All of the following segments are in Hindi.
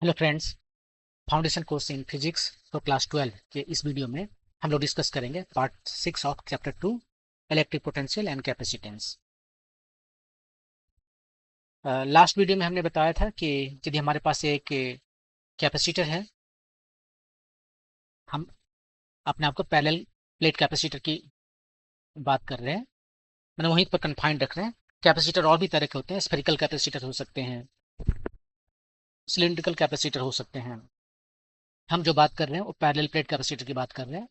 Hello friends. Foundation course in physics for class 12 के इस वीडियो में हम लोग डिस्कस करेंगे part 6 of chapter 2 electric potential and capacitance. Last video में हमने बताया था कि यदि हमारे पास एक कैपेसिटर है, हम अपने आप को पैरेलल प्लेट कैपेसिटर की बात कर रहे हैं, मतलब वहीं पर कन्फाइंड रख रहे हैं। कैपेसिटर और भी तरह के होते हैं, स्फेरिकल कैपेसिटर हो सकते हैं, सिलिंड्रिकल कैपेसिटर हो सकते हैं। हम जो बात कर रहे हैं वो पैरेलल प्लेट कैपेसिटर की बात कर रहे हैं।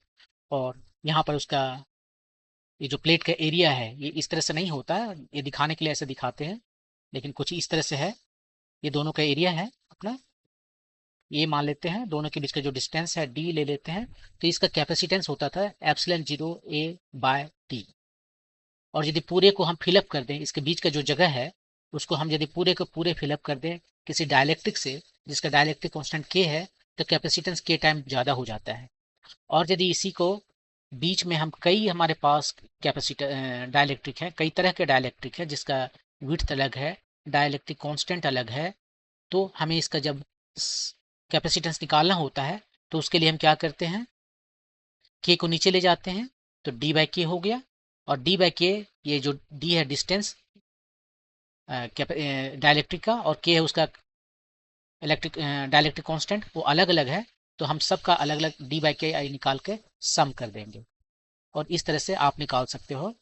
और यहाँ पर उसका ये जो प्लेट का एरिया है ये इस तरह से नहीं होता है, ये दिखाने के लिए ऐसे दिखाते हैं, लेकिन कुछ इस तरह से है। ये दोनों का एरिया है अपना, ये मान लेते हैं। दोनों के बीच का जो डिस्टेंस है डी ले लेते हैं। तो इसका कैपेसिटेंस होता था एप्सिलॉन 0 ए बाय टी। और यदि पूरे को हम फिलअप कर दें, इसके बीच का जो जगह है उसको हम यदि पूरे को पूरे फिलअप कर दें किसी डायलैक्ट्रिक से, जिसका डायलैक्ट्रिक कांस्टेंट के है, तो कैपेसिटेंस के टाइम ज़्यादा हो जाता है। और यदि इसी को बीच में हम कई हमारे पास कैपेसिटर डाइलेक्ट्रिक है, कई तरह के डाइलेक्ट्रिक है जिसका विड्थ अलग है, डाइलेक्ट्रिक कांस्टेंट अलग है, तो हमें इसका जब कैपेसिटेंस निकालना होता है तो उसके लिए हम क्या करते हैं, के को नीचे ले जाते हैं, तो डी बाई के हो गया। और डी बाई के, ये जो डी है डिस्टेंस डाइलेक्ट्रिक का, और के है उसका इलेक्ट्रिक डाइलेक्ट्रिक कांस्टेंट, वो अलग अलग है। तो हम सबका अलग अलग डी बाई के निकाल के सम कर देंगे, और इस तरह से आप निकाल सकते हो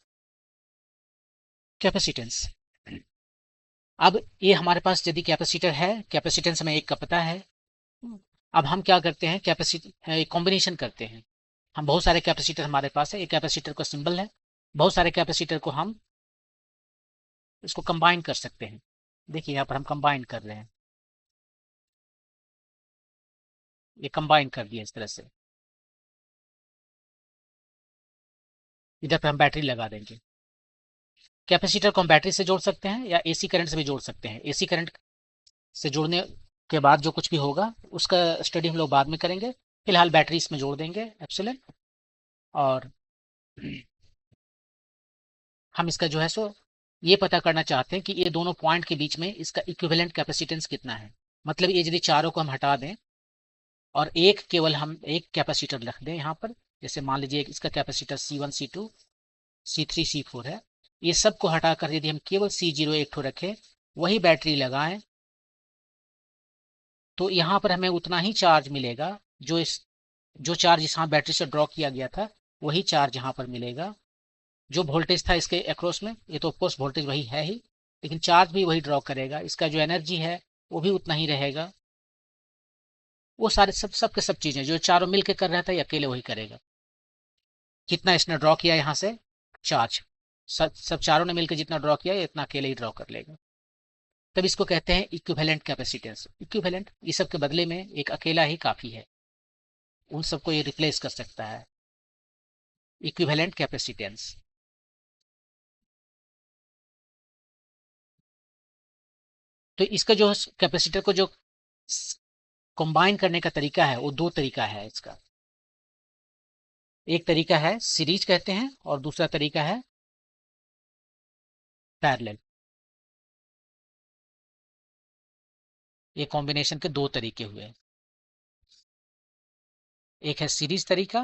कैपेसिटेंस। अब ये हमारे पास यदि कैपेसिटर है, कैपेसिटेंस हमें एक का पता है। अब हम क्या करते हैं, कैपेसिटी कॉम्बिनेशन करते हैं। हम बहुत सारे कैपेसिटर हमारे पास है, एक कैपेसिटर का सिंबल है, बहुत सारे कैपेसिटर को हम इसको कंबाइन कर सकते हैं। देखिए यहाँ पर हम कंबाइन कर रहे हैं, ये कंबाइन कर दिया इस तरह से। इधर पे हम बैटरी लगा देंगे। कैपेसिटर को हम बैटरी से जोड़ सकते हैं या एसी करंट से भी जोड़ सकते हैं। एसी करंट से जोड़ने के बाद जो कुछ भी होगा उसका स्टडी हम लोग बाद में करेंगे। फिलहाल बैटरी इसमें जोड़ देंगे एप्सिलॉन। और हम इसका जो है सो ये पता करना चाहते हैं कि ये दोनों पॉइंट के बीच में इसका इक्विवेलेंट कैपेसिटेंस कितना है। मतलब ये यदि चारों को हम हटा दें और एक केवल हम एक कैपेसिटर रख दें यहाँ पर, जैसे मान लीजिए इसका capacitor C1 C2 C3 C4 है, ये सब को हटाकर यदि हम केवल C0 एक ठो रखें, वही बैटरी लगाएं, तो यहाँ पर हमें उतना ही चार्ज मिलेगा जो चार्ज यहाँ बैटरी से ड्रॉ किया गया था, वही चार्ज यहाँ पर मिलेगा। जो वोल्टेज था इसके अक्रॉस में, ये तो ऑफकोर्स वोल्टेज वही है ही, लेकिन चार्ज भी वही ड्रॉ करेगा। इसका जो एनर्जी है वो भी उतना ही रहेगा। वो सारे सब के सब चीजें जो चारों मिलकर कर रहा था ये अकेले वही करेगा। कितना इसने ड्रॉ किया यहाँ से चार्ज, सब चारों ने मिलकर जितना ड्रॉ किया इतना अकेले ही ड्रॉ कर लेगा। तब इसको कहते हैं इक्विवेलेंट कैपेसिटेंस। इक्विवेलेंट, ये सब के बदले में एक अकेला ही काफी है, उन सबको ये रिप्लेस कर सकता है। Equivalent capacitance. तो इसका जो कैपेसिटर को जो कंबाइन करने का तरीका है वो दो तरीका है इसका। एक तरीका है सीरीज कहते हैं, और दूसरा तरीका है पैरेलल। ये कॉम्बिनेशन के दो तरीके हुए, एक है सीरीज तरीका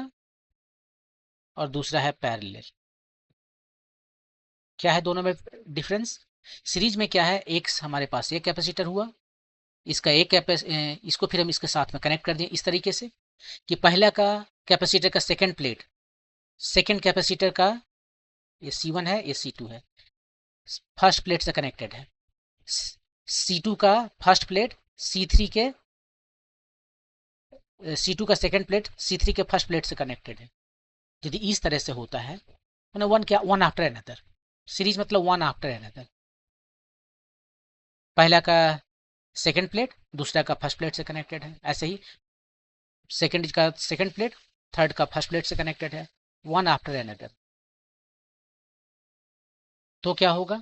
और दूसरा है पैरेलल। क्या है दोनों में डिफरेंस? सीरीज में क्या है, एक हमारे पास एक कैपेसिटर हुआ, इसका इसको फिर हम इसके साथ में कनेक्ट कर दें इस तरीके से कि पहला का कैपेसिटर का सेकंड प्लेट, सेकंड कैपेसिटर का ये C1 है, ये C2 है, फर्स्ट प्लेट से कनेक्टेड है। C2 का फर्स्ट प्लेट C3 के C2 का सेकंड प्लेट C3 के फर्स्ट प्लेट से कनेक्टेड है। यदि इस तरह से होता है ना, वन क्या, वन आफ्टर अनदर। सीरीज मतलब वन आफ्टर अनदर, पहला का सेकंड प्लेट दूसरा का फर्स्ट प्लेट से कनेक्टेड है, ऐसे ही सेकंड का सेकंड प्लेट थर्ड का फर्स्ट प्लेट से कनेक्टेड है, वन आफ्टर अनदर। तो क्या होगा,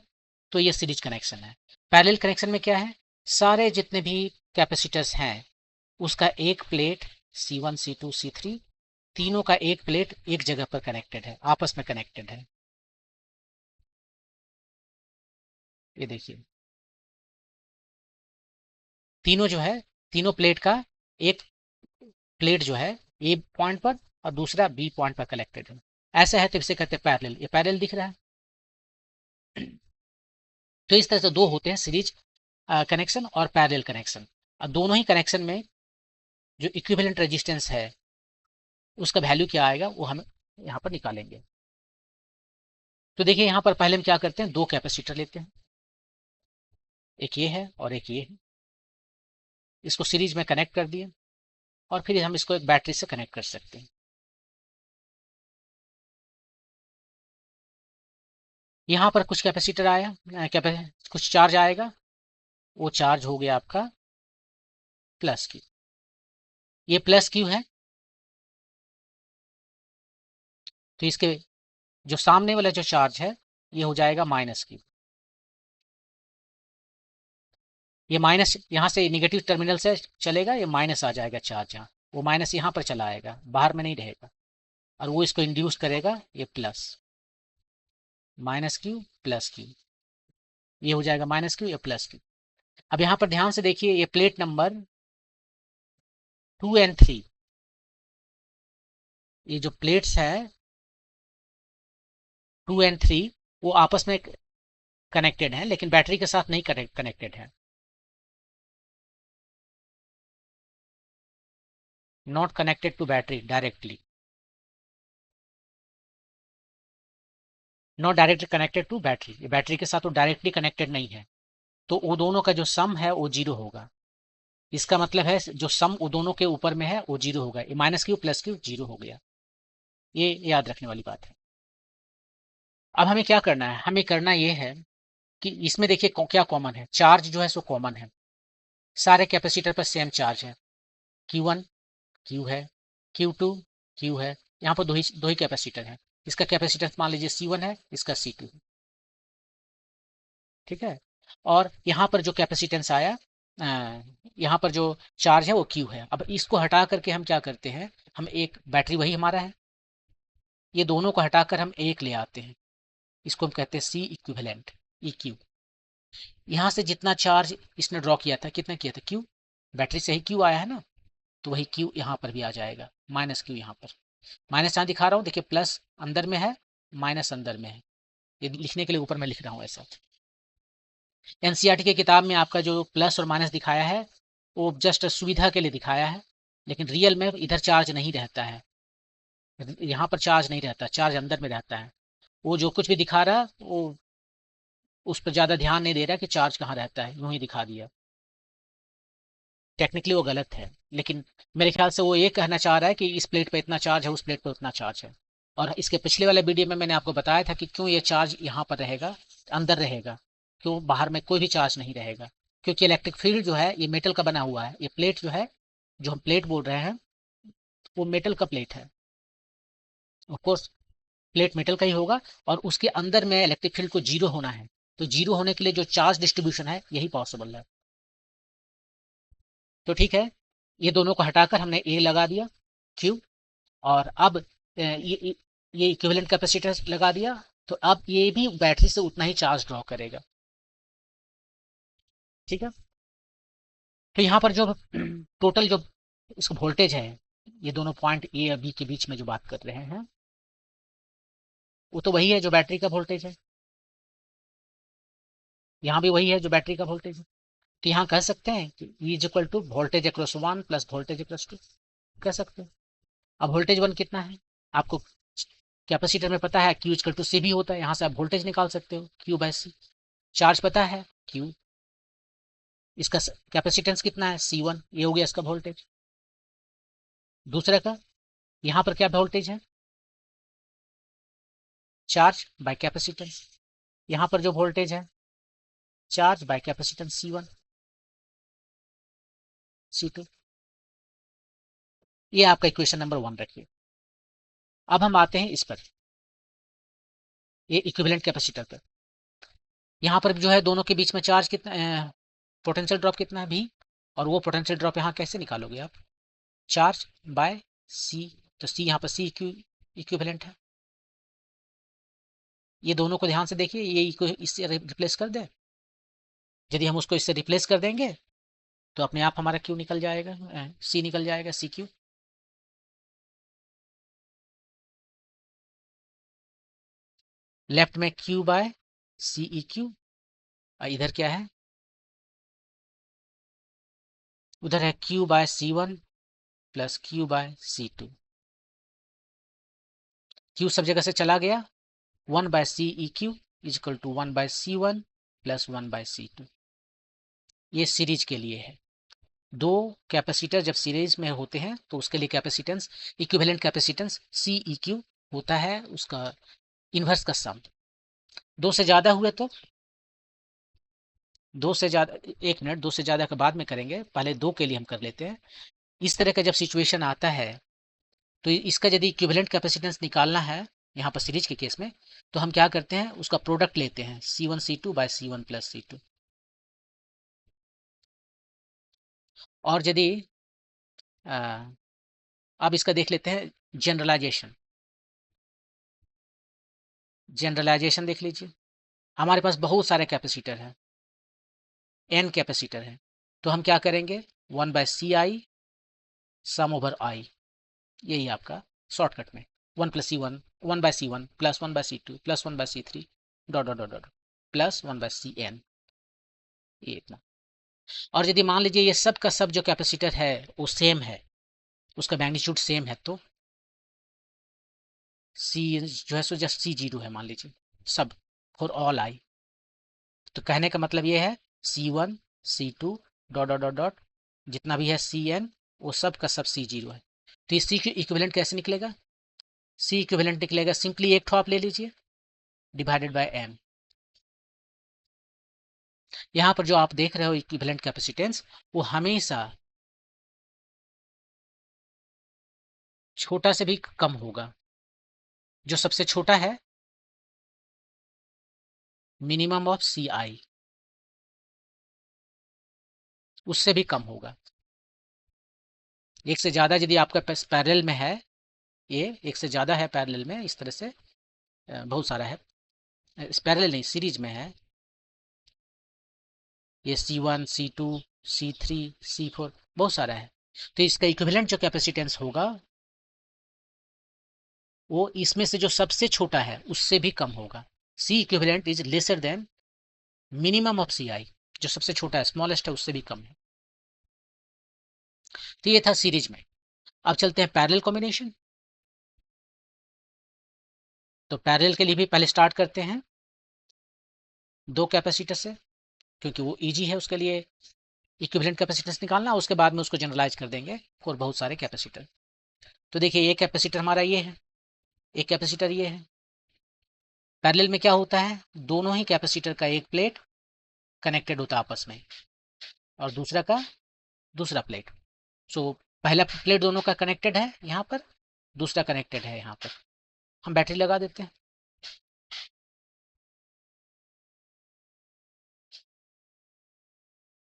तो ये सीरीज कनेक्शन है। पैरेलल कनेक्शन में क्या है, सारे जितने भी कैपेसिटर्स हैं उसका एक प्लेट C1 C2 C3 तीनों का एक प्लेट एक जगह पर कनेक्टेड है, आपस में कनेक्टेड है। ये देखिए तीनों जो है तीनों प्लेट का एक प्लेट जो है ए पॉइंट पर और दूसरा बी पॉइंट पर कलेक्टेड है, ऐसा है तो इसे कहते हैं पैरेलल। ये पैरेलल दिख रहा है। तो इस तरह से दो होते हैं, सीरीज कनेक्शन और पैरेलल कनेक्शन। और दोनों ही कनेक्शन में जो इक्विवेलेंट रेजिस्टेंस है उसका वैल्यू क्या आएगा वो हम यहाँ पर निकालेंगे। तो देखिए यहाँ पर पहले हम क्या करते हैं, दो कैपेसिटर लेते हैं, एक ये है और एक ये है, इसको सीरीज में कनेक्ट कर दिए और फिर हम इसको एक बैटरी से कनेक्ट कर सकते हैं। यहाँ पर कुछ कैपेसिटर आया, कुछ चार्ज आएगा, वो चार्ज हो गया आपका प्लस क्यू। ये प्लस क्यू है, तो इसके जो सामने वाला जो चार्ज है ये हो जाएगा माइनस क्यू। ये माइनस यहाँ से निगेटिव टर्मिनल से चलेगा, ये माइनस आ जाएगा चार्ज यहाँ, वो माइनस यहाँ पर चला आएगा, बाहर में नहीं रहेगा, और वो इसको इंड्यूस करेगा ये plus, minus Q plus Q, ये हो जाएगा माइनस क्यू या प्लस क्यू। अब यहाँ पर ध्यान से देखिए, ये प्लेट नंबर 2 और 3, ये जो प्लेट्स है 2 और 3 वो आपस में कनेक्टेड हैं, लेकिन बैटरी के साथ नहीं कनेक्टेड है, not connected to battery directly, not directly connected to battery, ये बैटरी के साथ तो डायरेक्टली कनेक्टेड नहीं है, तो वो दोनों का जो सम है वो जीरो होगा। इसका मतलब है जो सम वो दोनों के ऊपर में है वो जीरो होगा, ये minus Q plus Q zero हो गया। ये याद रखने वाली बात है। अब हमें क्या करना है, हमें करना ये है कि इसमें देखिए क्या कॉमन है, चार्ज जो है सो कॉमन है, सारे कैपेसिटर पर सेम चार्ज है, Q1 Q है, Q2 Q है, यहाँ पर दो ही कैपेसिटर है, इसका कैपेसिटेंस मान लीजिए C1 है, इसका C2 है, ठीक है। और यहाँ पर जो कैपेसिटेंस आया, यहाँ पर जो चार्ज है वो Q है। अब इसको हटा करके हम क्या करते हैं, हम एक बैटरी वही हमारा है, ये दोनों को हटाकर हम एक ले आते हैं, इसको हम कहते हैं C इक्विवेलेंट EQ। यहाँ से जितना चार्ज इसने ड्रॉ किया था, कितना किया था Q, बैटरी से ही Q आया है ना, तो वही Q यहाँ पर भी आ जाएगा, माइनस Q यहाँ पर, माइनस यहाँ दिखा रहा हूँ, देखिए प्लस अंदर में है, माइनस अंदर में है, ये लिखने के लिए ऊपर मैं लिख रहा हूँ ऐसा। एनसीईआरटी की किताब में आपका जो प्लस और माइनस दिखाया है वो जस्ट सुविधा के लिए दिखाया है, लेकिन रियल में इधर चार्ज नहीं रहता है, यहाँ पर चार्ज नहीं रहता, चार्ज अंदर में रहता है। वो जो कुछ भी दिखा रहा वो उस पर ज़्यादा ध्यान नहीं दे रहा कि चार्ज कहाँ रहता है, यूं ही दिखा दिया, टेक्निकली वो गलत है, लेकिन मेरे ख्याल से वो ये कहना चाह रहा है कि इस प्लेट पे इतना चार्ज है, उस प्लेट पे उतना चार्ज है। और इसके पिछले वाले वीडियो में मैंने आपको बताया था कि क्यों ये चार्ज यहाँ पर रहेगा, अंदर रहेगा, क्यों बाहर में कोई भी चार्ज नहीं रहेगा, क्योंकि इलेक्ट्रिक फील्ड जो है ये मेटल का बना हुआ है, ये प्लेट जो है, जो हम प्लेट बोल रहे हैं वो मेटल का प्लेट है, ऑफकोर्स प्लेट मेटल का ही होगा, और उसके अंदर में इलेक्ट्रिक फील्ड को जीरो होना है, तो जीरो होने के लिए जो चार्ज डिस्ट्रीब्यूशन है यही पॉसिबल है। तो ठीक है, ये दोनों को हटाकर हमने ए लगा दिया क्यू, और अब ये इक्विवेलेंट कैपेसिटर लगा दिया, तो अब ये भी बैटरी से उतना ही चार्ज ड्रॉ करेगा, ठीक है। तो यहाँ पर जो टोटल जो इसको वोल्टेज है, ये दोनों पॉइंट ए और बी के बीच में जो बात कर रहे हैं वो तो वही है जो बैटरी का वोल्टेज है, यहाँ भी वही है जो बैटरी का वोल्टेज है। तो यहाँ कह सकते हैं कि E is equal to voltage across 1 plus voltage across 2, कह सकते हैं। अब वोल्टेज 1 कितना है आपको कैपेसिटर में पता है, Q इक्वल टू सी भी होता है, यहाँ से आप वोल्टेज निकाल सकते हो Q बाय सी। चार्ज पता है Q, इसका कैपेसिटेंस कितना है C1, ये हो गया इसका वोल्टेज। दूसरे का यहाँ पर क्या वोल्टेज है, चार्ज बाय कैपेसिटेंस, यहाँ पर जो वोल्टेज है charge by capacitance C1 C2, ये आपका इक्वेशन नंबर 1 रखिए। अब हम आते हैं इस पर, ये इक्विवेलेंट कैपेसिटर पर, यहाँ पर जो है दोनों के बीच में चार्ज कितना, पोटेंशियल ड्रॉप कितना है भी, और वो पोटेंशियल ड्रॉप यहाँ कैसे निकालोगे आप, चार्ज बाय सी, तो सी यहाँ पर सी इक्विवेलेंट है। ये दोनों को ध्यान से देखिए, ये इससे रिप्लेस कर दें, यदि हम उसको इससे रिप्लेस कर देंगे तो अपने आप हमारा क्यू निकल जाएगा, सी निकल जाएगा, सी क्यू। लेफ्ट में Q by C E Q, इधर क्या है, उधर है Q by C one plus Q by C two. Q सब जगह से चला गया, 1 by C E Q is equal to 1 by C one plus 1 by C two. ये सीरीज के लिए है। दो कैपेसिटर जब सीरीज में होते हैं तो उसके लिए capacitance, equivalent capacitance C E Q होता है उसका इन्वर्स का सम। दो से ज्यादा हुए तो, दो से ज्यादा, एक मिनट, दो से ज्यादा का बाद में करेंगे, पहले दो के लिए हम कर लेते हैं। इस तरह का जब सिचुएशन आता है तो इसका यदि इक्विवेलेंट कैपेसिटेंस निकालना है यहाँ पर सीरीज के केस में, तो हम क्या करते हैं, उसका प्रोडक्ट लेते हैं C1 C2 bye C1 plus C2। और यदि अब इसका देख लेते हैं जनरलाइजेशन। जनरलाइजेशन देख लीजिए, हमारे पास बहुत सारे कैपेसिटर हैं, n कैपेसिटर हैं, तो हम क्या करेंगे, 1 by C I some over आई, यही आपका शॉर्टकट में 1 plus C one, 1 by C one plus 1 by C two plus 1 by C three dot dot dot dot plus 1 by C n, ये इतना। और यदि मान लीजिए ये सब का सब जो कैपेसिटर है वो सेम है, उसका मैग्नीट्यूड सेम है, तो सी जो है सो जस्ट सी जीरो है मान लीजिए, सब फॉर ऑल आई। तो कहने का मतलब ये है C one C two dot dot dot dot जितना भी है सी एन, वो सब का सब सी जीरो है। तो इस सी की इक्विवेलेंट कैसे निकलेगा, सी इक्विवेलेंट निकलेगा सिंपली एक ठो आप ले लीजिए डिवाइडेड बाय एन। यहाँ पर जो आप देख रहे हो इक्विवेलेंट कैपेसिटेंस, वो हमेशा छोटा से भी कम होगा। जो सबसे छोटा है मिनिमम ऑफ सी आई, उससे भी कम होगा। एक से ज्यादा यदि आपका पैरेलल में है, ये एक से ज्यादा है पैरेलल में, इस तरह से बहुत सारा है, पैरेलल नहीं सीरीज में है, ये C1 C2 C3 C4 बहुत सारा है। तो इसका इक्विवेलेंट जो कैपेसिटेंस होगा वो इसमें से जो सबसे छोटा है उससे भी कम होगा। C equivalent is lesser than minimum of C I, जो सबसे छोटा है स्मॉलेस्ट है उससे भी कम है। तो ये था सीरीज में। अब चलते हैं पैरेलल कॉम्बिनेशन। तो पैरेलल के लिए भी पहले स्टार्ट करते हैं दो कैपेसिटर से, क्योंकि वो इजी है उसके लिए इक्विवेलेंट कैपेसिटेंस निकालना, उसके बाद में उसको जनरलाइज कर देंगे और बहुत सारे कैपेसिटर। तो देखिए ये कैपेसिटर हमारा ये है, एक कैपेसिटर ये है। पैरेलल में क्या होता है, दोनों ही कैपेसिटर का एक प्लेट कनेक्टेड होता है आपस में और दूसरा का दूसरा प्लेट। सो पहला प्लेट दोनों का कनेक्टेड है यहाँ पर, दूसरा कनेक्टेड है यहाँ पर। हम बैटरी लगा देते हैं।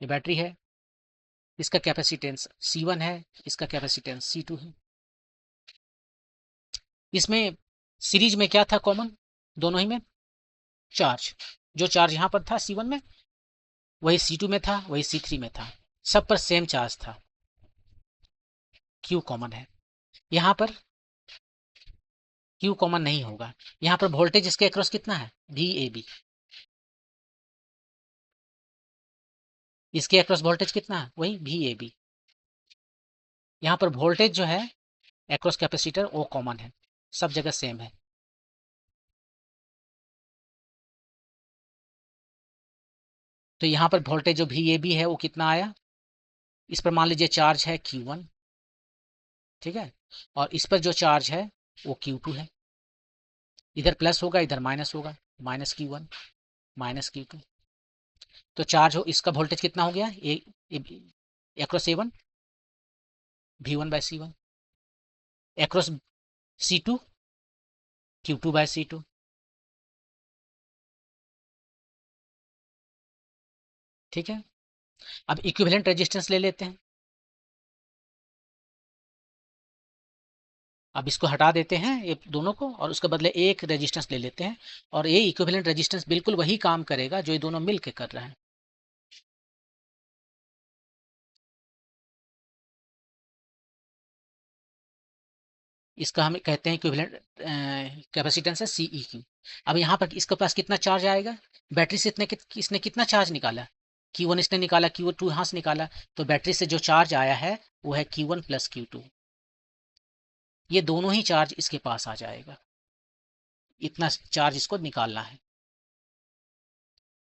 ये बैटरी है, इसका कैपेसिटेंस C1 है, इसका कैपेसिटेंस C2 है। इसमें सीरीज में क्या था कॉमन दोनों ही में, चार्ज। जो चार्ज यहाँ पर था C1 में वही C2 में था, वही C3 में था, सब पर सेम चार्ज था। Q कॉमन है, यहाँ पर Q कॉमन नहीं होगा। यहाँ पर वोल्टेज इसके अक्रॉस कितना है, VAB, इसके अक्रॉस वोल्टेज कितना है, वही VAB। यहाँ पर वोल्टेज जो है अक्रॉस कैपेसिटर वो कॉमन है, सब जगह सेम है। तो यहाँ पर वोल्टेज जो VAB है वो कितना आया, इस पर मान लीजिए चार्ज है Q1, ठीक है, और इस पर जो चार्ज है वो Q2 है। इधर प्लस होगा इधर माइनस होगा, माइनस Q1 माइनस Q2। तो चार्ज हो, इसका वोल्टेज कितना हो गया, across A1 V1 bye C1, across C2 Q2 bye C2। ठीक है, अब इक्विवेलेंट रेजिस्टेंस ले लेते हैं। अब इसको हटा देते हैं ये दोनों को और उसके बदले एक रेजिस्टेंस ले लेते हैं, और ये इक्विवेलेंट रेजिस्टेंस बिल्कुल वही काम करेगा जो ये दोनों मिल के कर रहे हैं। इसका हम कहते हैं इक्विवेलेंट कैपेसिटेंस है सीई की। अब यहाँ पर इसके पास कितना चार्ज आएगा, बैटरी से इसने कितना चार्ज निकाला, Q1 इसने निकाला, Q2 यहाँ से निकाला, तो बैटरी से जो चार्ज आया है वो है Q1 प्लस Q2। ये दोनों ही चार्ज इसके पास आ जाएगा, इतना चार्ज इसको निकालना है।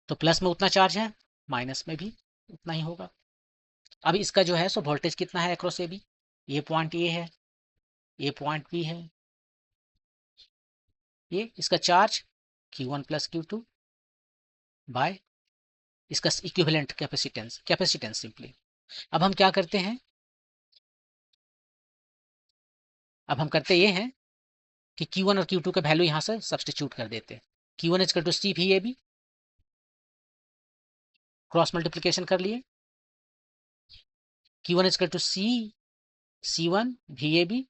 तो प्लस में उतना चार्ज है, माइनस में भी उतना ही होगा। अब इसका जो है सो वोल्टेज कितना है अक्रॉस ए बी, ये पॉइंट ए है, ये पॉइंट बी है, ये इसका charge Q1 plus Q2 by इसका इक्विवेलेंट कैपेसिटेंस सिंपली। अब हम क्या करते हैं, अब हम करते ये हैं कि Q1 और Q2 का वैल्यू यहाँ से सब्सटीट्यूट कर देते हैं। Q1 is to C V A B, cross multiplication कर लिए, Q1 is to C1 V A B,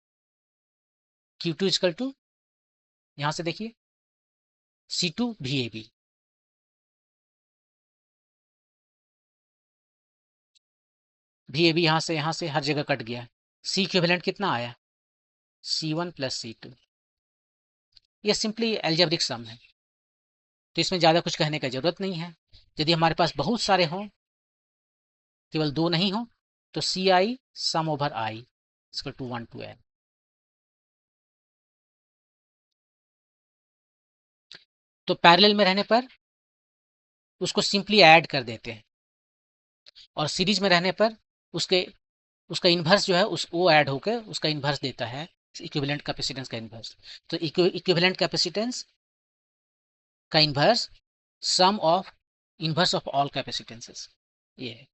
Q2 is to यहाँ से देखिए C2 V A B. V A B यहाँ से हर जगह कट गया। सी इक्विवेलेंट कितना आया, C1 प्लस C2। ये सिंपली एल्जेब्रिक सम है, तो इसमें ज़्यादा कुछ कहने का जरूरत नहीं है। यदि हमारे पास बहुत सारे हों, केवल दो नहीं हो, तो सी आई सम ओवर आई इसको 2 1 2 n। तो पैरेलल में रहने पर उसको सिंपली ऐड कर देते हैं, और सीरीज में रहने पर उसके उसका इन्वर्स जो है उस वो ऐड होकर उसका इन्वर्स देता है, इक्विवेलेंट कैपेसिटेंस का इन्वर्स। तो इक्विवेलेंट कैपेसिटेंस का inverse sum of inverse of all capacitances, ये है।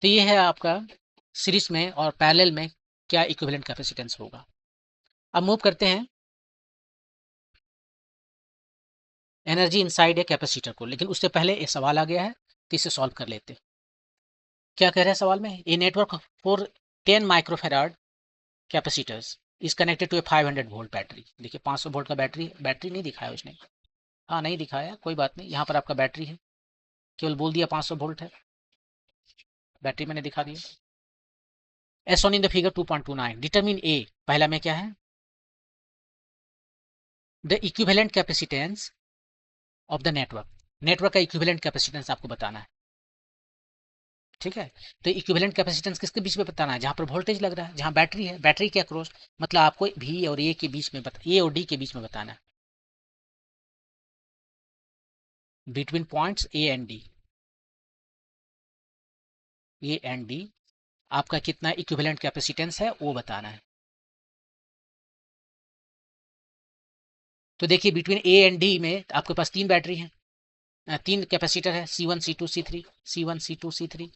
तो ये है आपका सीरीज में और पैरेलल में क्या इक्विवेलेंट कैपेसिटेंस होगा। अब मूव करते हैं एनर्जी इनसाइड ए कैपेसिटर को, लेकिन उससे पहले एक सवाल आ गया है, तो इसे सॉल्व कर लेते हैं। क्या कह रहे हैं सवाल में, a network for 10 microfarad capacitors is connected to a 500 volt battery. देखिए 500 वोल्ट का बैटरी नहीं दिखाया उसने, हाँ नहीं दिखाया, कोई बात नहीं, यहाँ पर आपका बैटरी है, केवल बोल दिया 500 वोल्ट है, बैटरी मैंने दिखा दिया। As on in the figure 2.29 determine a, पहला में क्या है, the equivalent capacitance of the network का इक्विवेलेंट कैपेसिटेंस आपको बताना है, ठीक है। तो इक्विवेलेंट कैपेसिटेंस किसके बीच में बताना है, जहां पर वोल्टेज लग रहा है, जहां बैटरी है, बैटरी के अक्रॉस, मतलब आपको V और A के बीच में ए और डी के बीच में बताना है, between points A and D आपका कितना इक्विवेलेंट कैपेसिटेंस है वो बताना है। तो देखिए बिटवीन ए एंड डी में आपके पास तीन बैटरी हैं, तीन कैपेसिटर है, C1 C2 C3, C1 C2 C3,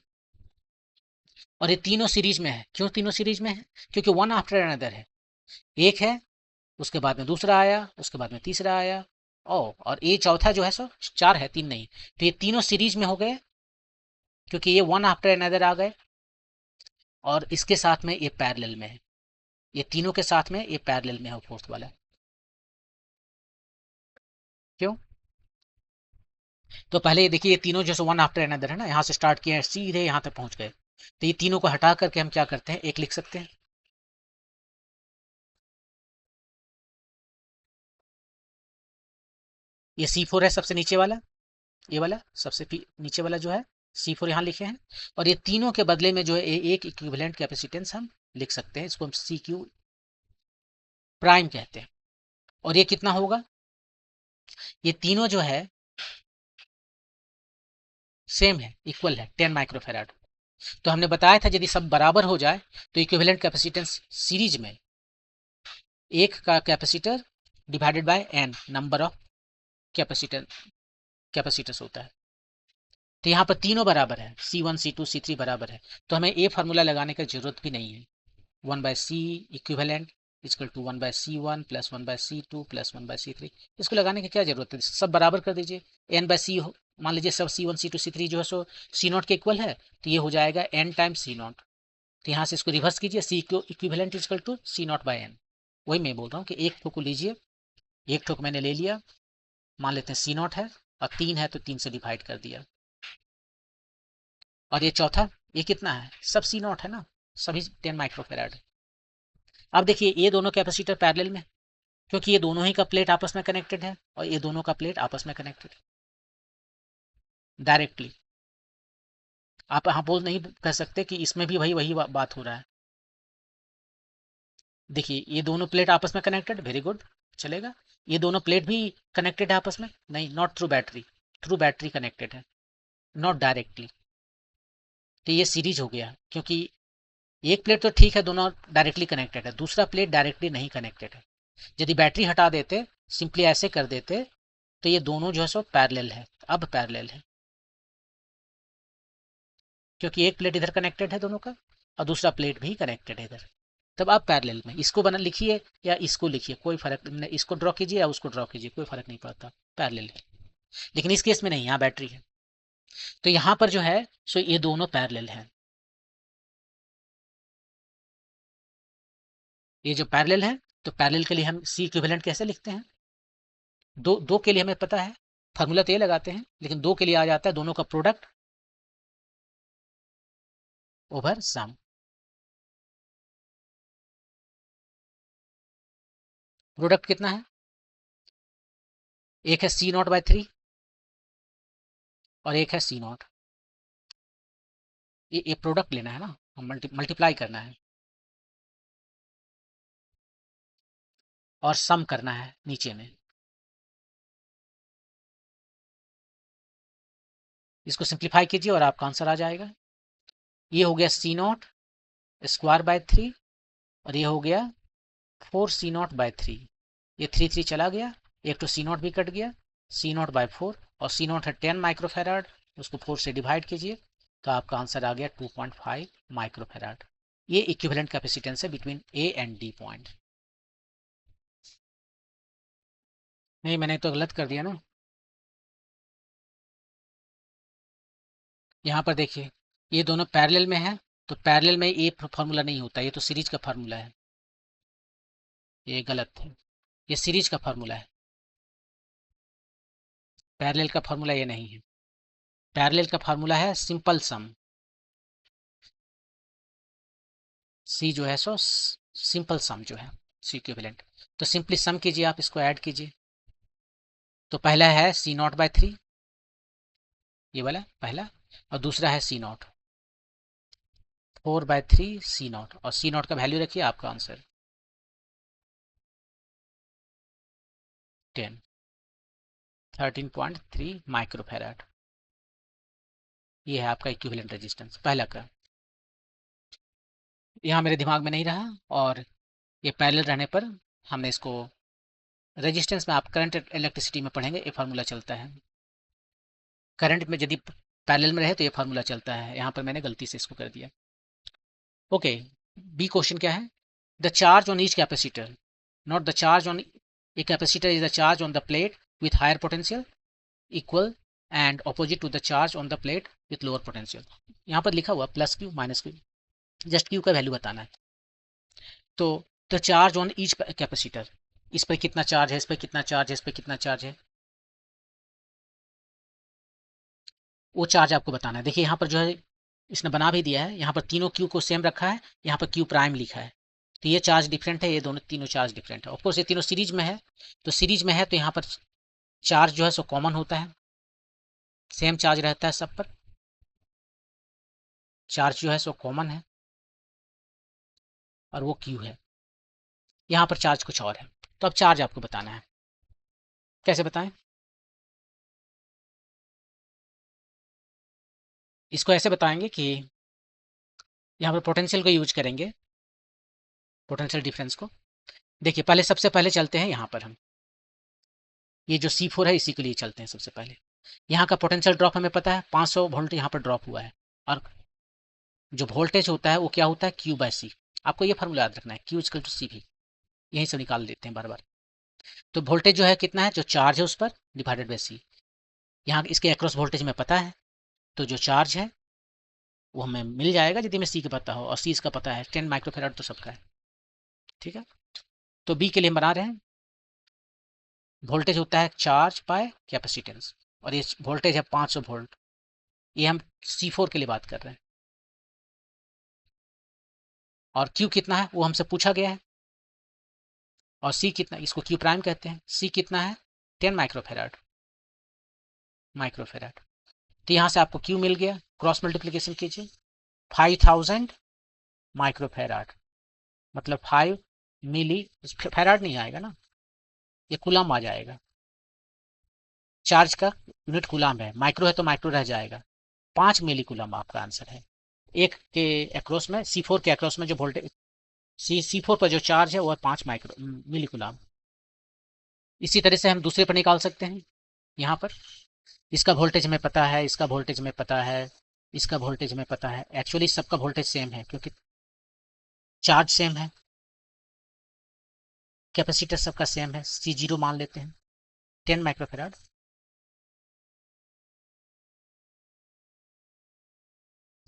और ये तीनों सीरीज में है। क्यों तीनों सीरीज में है, क्योंकि वन आफ्टर अनदर है, एक है उसके बाद में दूसरा आया, उसके बाद में तीसरा आया, ओ और ये चौथा जो है सो चार है, तीन नहीं। तो ये तीनों सीरीज में हो गए, क्योंकि ये वन आफ्टर अनदर आ गए, और इसके साथ में ये पैरेलल में है, ये तीनों के साथ में ये पैरेलल में है फोर्थ वाला। क्यों, तो पहले ये देखिए ये तीनों जैसे वन आफ्टर अनदर है ना, यहाँ से स्टार्ट किए सीधे यहाँ तक पहुंच गए, तो ये तीनों को हटा करके हम क्या करते हैं, एक लिख सकते हैं। ये C4 है सबसे नीचे वाला, ये वाला सबसे नीचे वाला जो है C4 यहाँ लिखे हैं, और ये तीनों के बदले में जो है एक इक्विवेलेंट कैपेसिटेंस हम लिख सकते हैं, इसको हम CQ प्राइम कहते हैं। और ये कितना होगा, ये तीनों जो है सेम है, इक्वल है 10 माइक्रोफेराड। तो हमने बताया था यदि सब बराबर हो जाए तो इक्विवेलेंट कैपेसिटेंस सीरीज में एक का capacitor divided by n number of capacitors होता है। तो यहाँ पर तीनों बराबर है, C1 C2 C3 बराबर है, तो हमें ये फार्मूला लगाने की जरूरत भी नहीं है। 1/C equivalent equal to 1/C1 plus 1/C2 plus 1/C3, इसको लगाने की क्या जरूरत है, सब बराबर कर दीजिए। n/c मान लीजिए सब C1 C2 C3 जो है सो C0 के इक्वल है, तो ये हो जाएगा n टाइम्स C0। तो यहाँ से इसको रिवर्स कीजिए, C equivalent equal to C0/n। वही मैं बोल रहा हूँ कि एक ठोक को लीजिए, एक ठोक मैंने ले लिया, मान लेते हैं C0 है और 3 है तो 3 से डिवाइड कर दिया, और ये चौथा ये कितना है, सब C0 है ना, सभी 10 माइक्रोफेराड। अब देखिए ये दोनों कैपेसिटर पैरेलल में, क्योंकि ये दोनों ही का प्लेट आपस में कनेक्टेड है और ये दोनों का प्लेट आपस में कनेक्टेड है डायरेक्टली। आप हाँ बोल नहीं कह सकते कि इसमें भी वही वही बात हो रहा है। देखिए ये दोनों प्लेट आपस में कनेक्टेड, वेरी गुड, चलेगा। ये दोनों प्लेट भी कनेक्टेड है आपस में, नहीं, not through battery, through battery connected है, नॉट डायरेक्टली। तो ये सीरीज हो गया, क्योंकि एक प्लेट तो ठीक है दोनों डायरेक्टली कनेक्टेड है, दूसरा प्लेट डायरेक्टली नहीं कनेक्टेड है। यदि बैटरी हटा देते, सिंपली ऐसे कर देते, तो ये दोनों जो है सो पैरेलल है, अब पैरेलल है, क्योंकि एक प्लेट इधर कनेक्टेड है दोनों का और दूसरा प्लेट भी कनेक्टेड है इधर। तब आप पैरेलल में इसको बना लिखिए या इसको लिखिए, कोई फर्क नहीं, इसको ड्रॉ कीजिए या उसको ड्रॉ कीजिए, कोई फर्क नहीं पड़ता, पैरेलल है। लेकिन इस केस में नहीं, यहाँ बैटरी है, तो यहाँ पर जो है सो ये दोनों पैरेलल है। ये जो पैरेलल है, तो पैरेलल के लिए हम सी इक्विवेलेंट कैसे लिखते हैं? दो दो के लिए हमें पता है, फार्मूला तो ये लगाते हैं, लेकिन दो के लिए आ जाता है दोनों का प्रोडक्ट ओवर सम। प्रोडक्ट कितना है? एक है सी नॉट बाय 3 और एक है सी नॉट। ये प्रोडक्ट लेना है ना, हम मल्टीप्लाई करना है और सम करना है नीचे में। इसको सिंप्लीफाई कीजिए और आपका आंसर आ जाएगा। ये हो गया सी नॉट स्क्वायर बाय 3 और ये हो गया 4 C0/3। ये 3 चला गया, एक तो सी नॉट भी कट गया, C0/4, और सी नॉट है 10 माइक्रोफेराड, उसको 4 से डिवाइड कीजिए तो आपका आंसर आ गया 2.5 माइक्रोफेराड। ये इक्विवेलेंट कैपेसिटेंस है between A and D point. नहीं, मैंने तो गलत कर दिया ना। यहाँ पर देखिए ये दोनों पैरेलल में है, तो पैरेलल में ये फार्मूला नहीं होता, ये तो सीरीज का फार्मूला है, ये गलत है, ये सीरीज का फार्मूला है, पैरेलल का फार्मूला ये नहीं है। पैरेलल का फार्मूला है सिंपल सम, सी जो है सो सिंपल सम जो है सी इक्विवेलेंट। तो सिंपली सम कीजिए, आप इसको ऐड कीजिए। तो पहला है C0/3, ये वाला पहला, और दूसरा है C0 4/3 C0, और C0 का वैल्यू रखिए, आपका आंसर 10 13.3 माइक्रोफेराड। ये है आपका इक्विवेलेंट रेजिस्टेंस पहला का। यहाँ मेरे दिमाग में नहीं रहा, और ये पैरेलल रहने पर हमने इसको रेजिस्टेंस में, आप करंट इलेक्ट्रिसिटी में पढ़ेंगे, ये फार्मूला चलता है। करंट में यदि पैरेलल में रहे तो ये फार्मूला चलता है, यहाँ पर मैंने गलती से इसको कर दिया। ओके, बी क्वेश्चन क्या है? The charge on each capacitor, not the charge on a capacitor, is the charge on the plate with higher potential equal and opposite to the charge on the plate with lower potential. यहाँ पर लिखा हुआ plus Q minus Q, just Q का वैल्यू बताना है। तो the charge on each capacitor, इस पर कितना चार्ज है, इस पर कितना चार्ज है, इस पर कितना चार्ज है, वो चार्ज आपको बताना है। देखिए यहाँ पर जो है इसने बना भी दिया है, यहाँ पर तीनों क्यू को सेम रखा है, यहाँ पर क्यू प्राइम लिखा है, तो ये चार्ज डिफरेंट है, ये दोनों तीनों चार्ज डिफरेंट है। ऑफकोर्स ये तीनों सीरीज में है, तो सीरीज में है तो यहाँ पर चार्ज जो है सो कॉमन होता है, सेम चार्ज रहता है सब पर, चार्ज जो है सो कॉमन है, और वो क्यू है। यहाँ पर चार्ज कुछ और है, तो अब चार्ज आपको बताना है। कैसे बताएं? इसको ऐसे बताएंगे कि यहाँ पर पोटेंशियल को यूज करेंगे, पोटेंशियल डिफरेंस को। देखिए पहले, सबसे पहले चलते हैं यहाँ पर हम, ये जो C4 है इसी के लिए चलते हैं सबसे पहले। यहाँ का पोटेंशियल ड्रॉप हमें पता है, 500 वोल्ट यहाँ पर ड्रॉप हुआ है, और जो वोल्टेज होता है वो क्या होता है, Q/C। आपको ये फार्मूला याद रखना है, Q=CV, यहीं से निकाल देते हैं बार बार। तो वोल्टेज जो है कितना है, जो चार्ज है उस पर डिवाइडेड बाई C। यहाँ इसके अक्रॉस वोल्टेज में पता है, तो जो चार्ज है वो हमें मिल जाएगा यदि हमें C का पता हो, और C इसका पता है 10 माइक्रोफेराड तो सबका है, ठीक है। तो बी के लिए हम बना रहे हैं, वोल्टेज होता है चार्ज बाय कैपेसिटेंस, और ये वोल्टेज है 500 वोल्ट, ये हम C4 के लिए बात कर रहे हैं। और Q कितना है वो हमसे पूछा गया है, और सी कितना, इसको क्यू प्राइम कहते हैं, सी कितना है 10 माइक्रोफेराड, माइक्रोफेराड। तो यहाँ से आपको क्यू मिल गया, क्रॉस मल्टीप्लीकेशन कीजिए, 5000 माइक्रोफेराड, मतलब 5 मिली फेराड नहीं आएगा ना, ये कूलम आ जाएगा। चार्ज का यूनिट कूलम है, माइक्रो है तो माइक्रो रह जाएगा। 5 मिली कूलम आपका आंसर है। एक के अक्रॉस में, C4 के अक्रॉस में जो वोल्टेज, C4 पर जो चार्ज है वो है 5 माइक्रो मिली कूलम। इसी तरह से हम दूसरे पर निकाल सकते हैं। यहाँ पर इसका वोल्टेज हमें पता है, इसका वोल्टेज हमें पता है, इसका वोल्टेज हमें पता है। एक्चुअली सबका वोल्टेज सेम है क्योंकि चार्ज सेम है, कैपेसिटर सबका सेम है, C0 मान लेते हैं 10 माइक्रोफेराड।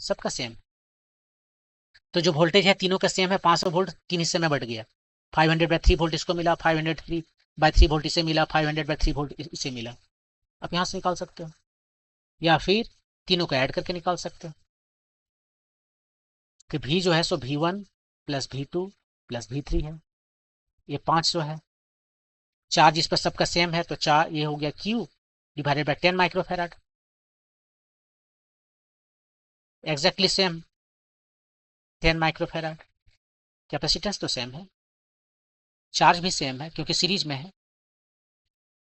सबका सेम, तो जो वोल्टेज है तीनों का सेम है, 500 वोल्ट 3 हिस्से में बढ़ गया। 500/3 वोल्ट इसको मिला, 500/3 वोल्ट इसे मिला, 500/3 वोल्ट इसे मिला। आप यहाँ से निकाल सकते हो, या फिर तीनों को ऐड करके निकाल सकते हो कि V जो है सो V1 plus V2 plus V3 है, ये 500 है। चार्ज इस पर सबका सेम है, तो चार ये हो गया Q divided by 10 microfarad, exactly same 10 microfarad. Capacitance तो सेम है, चार्ज भी सेम है क्योंकि सीरीज में है,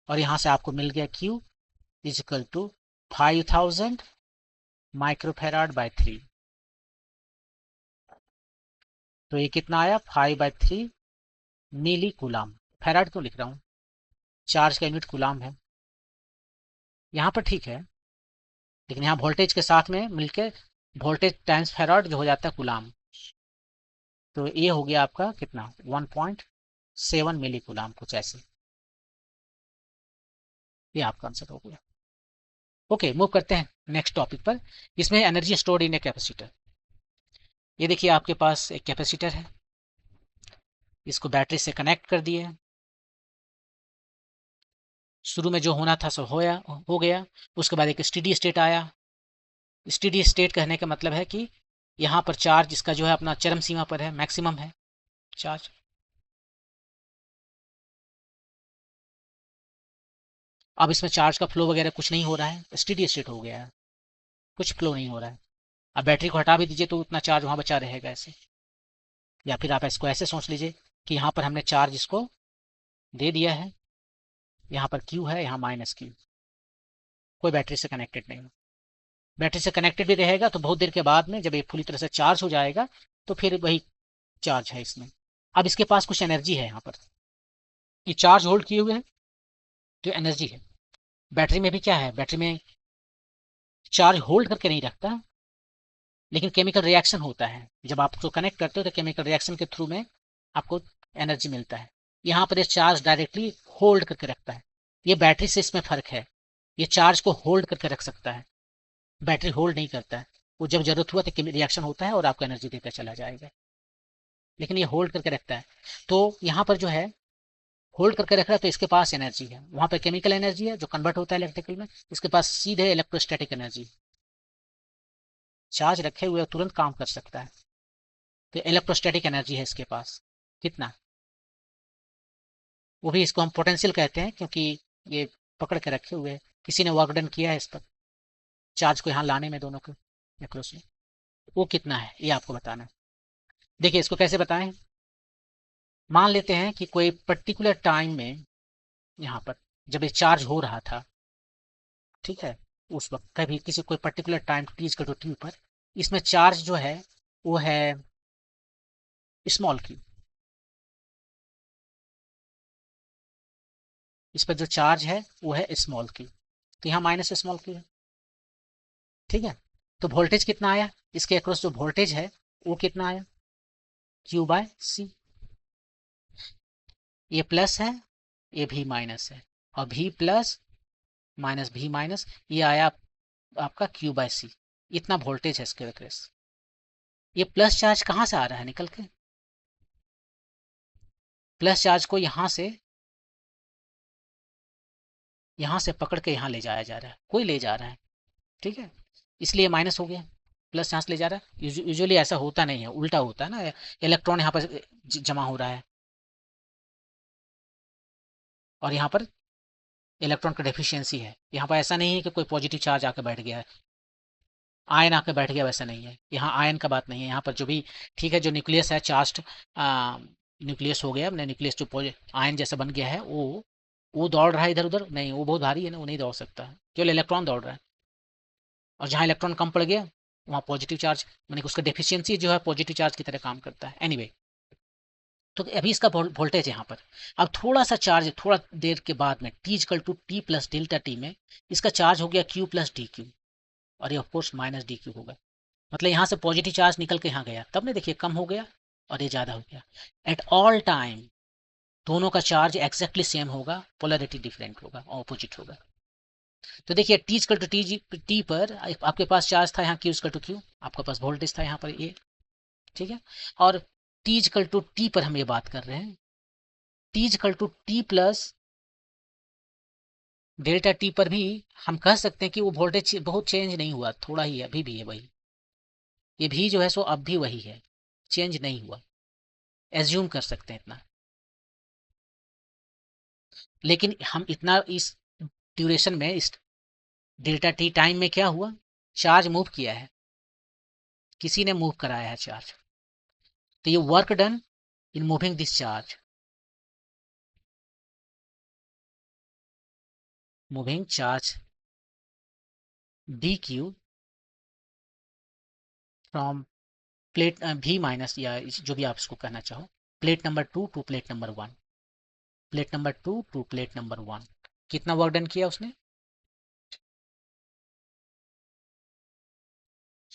और यहाँ से आपको मिल गया Q is equal to 5000 microfarad by 3। तो ये कितना आया 5/3 मिली कूलाम। फेराड क्यों लिख रहा हूँ, चार्ज का यूनिट कूलाम है। यहाँ पर ठीक है, लेकिन यहाँ वोल्टेज के साथ में मिलके वोल्टेज टाइम्स फेराड जो हो जाता है कूलाम। तो ये हो गया आपका कितना 1.7 मिली कूलाम, कुछ ऐसे। ये आपका आंसर हो गया। ओके, मूव करते हैं नेक्स्ट टॉपिक पर। इसमें energy stored in a capacitor. ये देखिए आपके पास एक कैपेसिटर है, इसको बैटरी से कनेक्ट कर दिए। शुरू में जो होना था सो हो गया। उसके बाद एक स्टेडी स्टेट आया। स्टेडी स्टेट कहने का मतलब है कि यहाँ पर चार्ज इसका जो है अपना चरम सीमा पर है, मैक्सिमम है चार्ज। अब इसमें चार्ज का फ्लो वगैरह कुछ नहीं हो रहा है, स्टेडी स्टेट हो गया है, कुछ फ्लो नहीं हो रहा है। अब बैटरी को हटा भी दीजिए तो उतना चार्ज वहाँ बचा रहेगा ऐसे। या फिर आप इसको ऐसे सोच लीजिए कि यहाँ पर हमने चार्ज इसको दे दिया है, यहाँ पर Q है, यहाँ -Q, कोई बैटरी से कनेक्टेड नहीं। बैटरी से कनेक्टेड भी रहेगा तो बहुत देर के बाद में जब ये पूरी तरह से चार्ज हो जाएगा तो फिर वही चार्ज है इसमें। अब इसके पास कुछ एनर्जी है, यहाँ पर ये चार्ज होल्ड किए हुए हैं तो एनर्जी है। बैटरी में भी क्या है, बैटरी में चार्ज होल्ड करके नहीं रखता, लेकिन केमिकल रिएक्शन होता है। जब आप उसको कनेक्ट करते हो तो केमिकल रिएक्शन के थ्रू में आपको एनर्जी मिलता है। यहाँ पर ये चार्ज डायरेक्टली होल्ड करके रखता है। ये बैटरी से इसमें फर्क है, ये चार्ज को होल्ड करके रख सकता है, बैटरी होल्ड नहीं करता है। वो जब जरूरत हुआ तो रिएक्शन होता है और आपको एनर्जी देकर चला जाएगा, लेकिन ये होल्ड करके रखता है। तो यहाँ पर जो है होल्ड करके रख रहा है तो इसके पास एनर्जी है, वहां पर केमिकल एनर्जी है जो कन्वर्ट होता है इलेक्ट्रिकल में, इसके पास सीधे इलेक्ट्रोस्टैटिक एनर्जी। चार्ज रखे हुए तुरंत काम कर सकता है, तो इलेक्ट्रोस्टैटिक एनर्जी है इसके पास। कितना, वो भी इसको हम पोटेंशियल कहते हैं क्योंकि ये पकड़ के रखे हुए, किसी ने वर्क डन किया है इस पर, चार्ज को यहाँ लाने में दोनों को अक्रॉस में। वो कितना है ये आपको बताना है। देखिए इसको कैसे बताएं, मान लेते हैं कि कोई पर्टिकुलर टाइम में यहाँ पर जब ये चार्ज हो रहा था, ठीक है, उस वक्त कभी किसी कोई पर्टिकुलर टाइम टीज का टी पर इसमें चार्ज जो है वो है स्मॉल क्यू। इस पर जो चार्ज है वो है स्मॉल क्यू, तो यहाँ माइनस स्मॉल क्यू है, ठीक है। तो वोल्टेज कितना आया, इसके अक्रॉस जो वोल्टेज है वो कितना आया Q/C। ये प्लस है, ये भी माइनस है, और V plus minus V minus, ये आया आपका Q/C। इतना वोल्टेज है इसके अक्रॉस। ये प्लस चार्ज कहाँ से आ रहा है निकल के, प्लस चार्ज को यहाँ से पकड़ के यहाँ ले जाया जा रहा है, कोई ले जा रहा है, ठीक है, इसलिए माइनस हो गया। प्लस यहाँ से ले जा रहा है, यूजुअली ऐसा होता नहीं है, उल्टा होता है ना, इलेक्ट्रॉन यहाँ पर जमा हो रहा है। और यहाँ पर इलेक्ट्रॉन का डेफिशिएंसी है। यहाँ पर ऐसा नहीं है कि कोई पॉजिटिव चार्ज आकर बैठ गया है, आयन आकर बैठ गया, वैसा नहीं है। यहाँ आयन का बात नहीं है। यहाँ पर जो भी, ठीक है, जो न्यूक्लियस है चार्ज न्यूक्लियस हो गया, अपने न्यूक्लियस जो आयन जैसा बन गया है, वो दौड़ रहा है इधर उधर, नहीं वो बहुत भारी है ना, वो नहीं दौड़ सकता, केवल इलेक्ट्रॉन दौड़ रहा है। और जहाँ इलेक्ट्रॉन कम पड़ गया वहाँ पॉजिटिव चार्ज, मैंने उसका डेफिशिएंसी जो है पॉजिटिव चार्ज की तरह काम करता है। एनीवे तो अभी इसका वोल्टेज यहाँ पर, अब थोड़ा सा चार्ज थोड़ा देर के बाद में T equal to T plus delta T में इसका चार्ज हो गया क्यू प्लस डी क्यू, और ये ऑफकोर्स माइनस डी क्यू होगा। मतलब यहाँ से पॉजिटिव चार्ज निकल के यहाँ गया, तब ने देखिए कम हो गया और ये ज़्यादा हो गया। एट ऑल टाइम दोनों का चार्ज एक्जैक्टली सेम होगा, पोलरिटी डिफरेंट होगा, ऑपोजिट होगा। तो देखिए टी इक्वल टू टी पर आपके पास चार्ज था यहाँ क्यू इक्वल टू क्यू, आपके पास वोल्टेज था यहाँ पर ये, ठीक है। और टी इक्वल टू टी पर हम ये बात कर रहे हैं, T equal to T plus delta T पर भी हम कह सकते हैं कि वो वोल्टेज बहुत चेंज नहीं हुआ, थोड़ा ही है, अभी भी है वही, ये भी जो है सो अब भी वही है, चेंज नहीं हुआ, एज्यूम कर सकते हैं इतना। लेकिन हम इतना इस ड्यूरेशन में, इस डेल्टा टी टाइम में क्या हुआ, चार्ज मूव किया है, किसी ने मूव कराया है चार्ज, तो ये work done in moving this charge, moving charge D Q from plate भी माइनस, या जो भी आप इसको कहना चाहो, plate number 2 to plate number 1, plate number 2 to plate number 1। कितना वर्क डन किया उसने,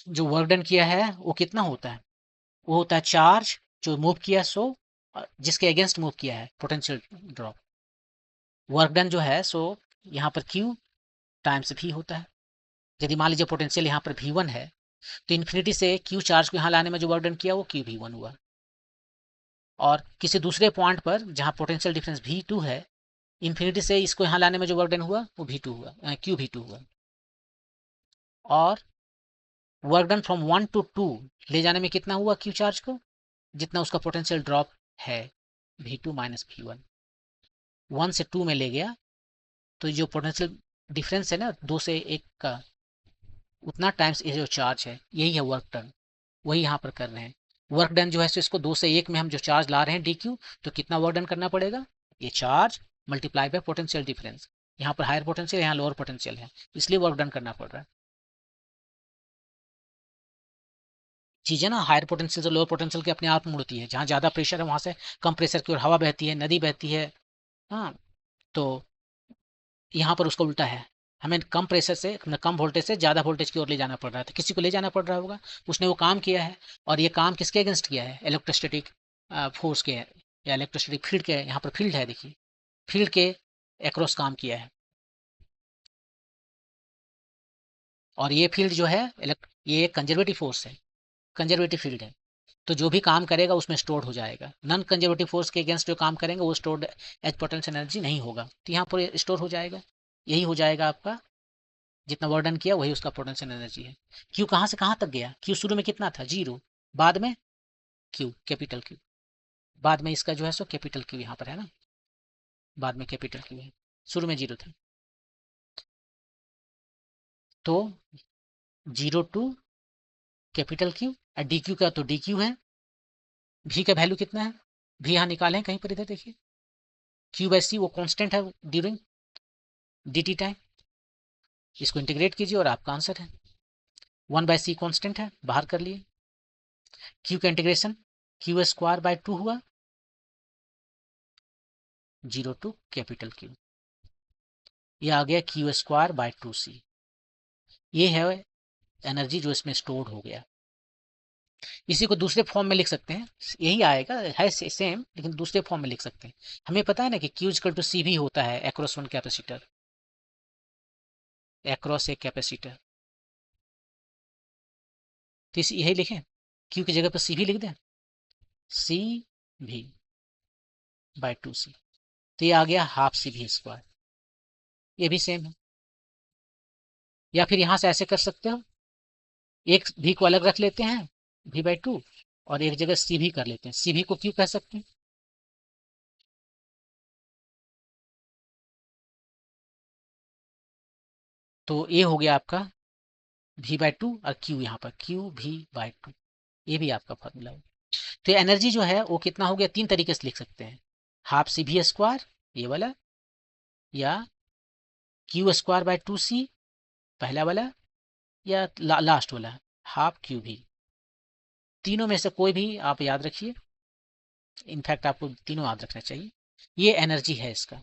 जो वर्क डन किया है वो कितना होता है, वो होता है चार्ज जो मूव किया सो, जिसके अगेंस्ट मूव किया है पोटेंशियल ड्रॉप। वर्क डन जो है सो यहाँ पर Q टाइम्स V होता है। यदि मान लीजिए पोटेंशियल यहाँ पर V1 है, तो इन्फिनिटी से Q चार्ज को यहाँ लाने में जो वर्क डन किया वो Q V1 हुआ, और किसी दूसरे पॉइंट पर जहाँ पोटेंशियल डिफरेंस V2 है, इन्फिनिटी से इसको यहाँ लाने में जो वर्क डन हुआ वो V2 हुआ, Q V2 हुआ। और वर्क डन फ्रॉम 1 टू 2 ले जाने में कितना हुआ Q चार्ज को, जितना उसका पोटेंशियल ड्रॉप है V2 माइनस V1, 1 से 2 में ले गया, तो जो पोटेंशियल डिफरेंस है ना 2 से 1 का, उतना टाइम्स ये जो चार्ज है, यही है वर्क डन, वही यहाँ पर कर रहे हैं। वर्क डन जो है सो इसको 2 से 1 में हम जो चार्ज ला रहे हैं डी क्यू, तो कितना वर्क डन करना पड़ेगा, ये charge multiply by potential difference, यहाँ पर हायर पोटेंशियल यहाँ लोअर पोटेंशियल है, इसलिए वर्क डन करना पड़ रहा है। चीज़ें ना हायर पोटेंशियल से लोअर पोटेंशियल के अपने आप मुड़ती है, जहाँ ज़्यादा प्रेशर है वहाँ से कम प्रेशर की ओर हवा बहती है, नदी बहती है। हाँ, तो यहाँ पर उसका उल्टा है, हमें कम प्रेशर से, कम वोल्टेज से ज़्यादा वोल्टेज की ओर ले जाना पड़ रहा है, तो किसी को ले जाना पड़ रहा होगा, उसने वो काम किया है। और ये काम किसके अगेंस्ट किया है, इलेक्ट्रोस्टैटिक फोर्स के, या इलेक्ट्रोस्टैटिक फील्ड के, यहाँ पर फील्ड है देखिए, फील्ड के एक्रॉस काम किया है। और ये फील्ड जो है ये कंजर्वेटिव फोर्स है, कंजर्वेटिव फील्ड है, तो जो भी काम करेगा उसमें स्टोर हो जाएगा। नॉन कंजर्वेटिव फोर्स के अगेंस्ट जो काम करेंगे वो स्टोर्ड एज पोटेंशियल एनर्जी नहीं होगा, तो यहाँ पर स्टोर हो जाएगा, यही हो जाएगा आपका, जितना वर्डन किया वही उसका पोटेंशियल एनर्जी है। क्यू कहाँ से कहाँ तक गया, क्यू शुरू में कितना था, 0, बाद में क्यू कैपिटल क्यू, बाद में इसका जो है सो कैपिटल क्यू यहाँ पर है ना, बाद में कैपिटल क्यू है, शुरू में 0 था। तो 0 टू कैपिटल क्यू, और डी क्यू का तो डी क्यू है, भी का वैल्यू कितना है, भी यहाँ निकालें कहीं पर, इधर देखिए, क्यू बाई सी वो कॉन्स्टेंट है ड्यूरिंग डी टी टाइम, इसको इंटीग्रेट कीजिए और आपका आंसर है 1/c कॉन्स्टेंट है, बाहर कर लिए। क्यू का इंटीग्रेशन क्यू स्क्वायर बाय 2 हुआ, 0 टू कैपिटल क्यू, ये आ गया क्यू स्क्वायर बाय 2c, ये है एनर्जी जो इसमें स्टोर हो गया। इसी को दूसरे फॉर्म में लिख सकते हैं, यही आएगा, है सेम, लेकिन दूसरे फॉर्म में लिख सकते हैं। हमें पता है ना कि क्यू इक्वल टू सी भी होता है एक्रॉस वन कैपेसिटर, एक्रॉस एक कैपेसिटर, तो इसी यही लिखें, क्यू की जगह पर सी भी लिख दें, सी भी बाय 2c, तो ये आ गया हाफ सी भी स्क्वायर, ये भी सेम है। या फिर यहां से ऐसे कर सकते हो, एक भी को अलग रख लेते हैं v/2, और एक जगह सी भी कर लेते हैं, सी भी को क्यों कह सकते हैं, तो ये हो गया आपका V/2 और Q यहाँ पर QV/2, ये भी आपका फॉर्मूला है। तो एनर्जी जो है वो कितना हो गया, तीन तरीके से लिख सकते हैं, हाफ CV² ये वाला, या Q²/2C पहला वाला, या लास्ट वाला हाफ QV। तीनों में से कोई भी आप याद रखिए, इनफैक्ट आपको तीनों याद रखना चाहिए। ये एनर्जी है इसका,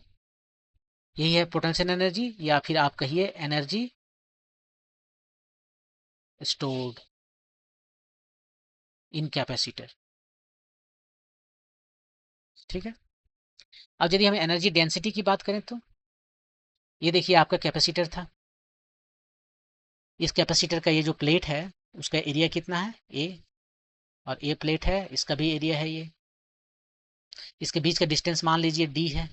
यही है पोटेंशियल एनर्जी, या फिर आप कहिए एनर्जी स्टोर्ड इन कैपेसिटर। ठीक है। अब यदि हम एनर्जी डेंसिटी की बात करें तो ये देखिए आपका कैपेसिटर था, इस कैपेसिटर का ये जो प्लेट है उसका एरिया कितना है ए, और ए प्लेट है इसका भी एरिया है ये, इसके बीच का डिस्टेंस मान लीजिए डी है।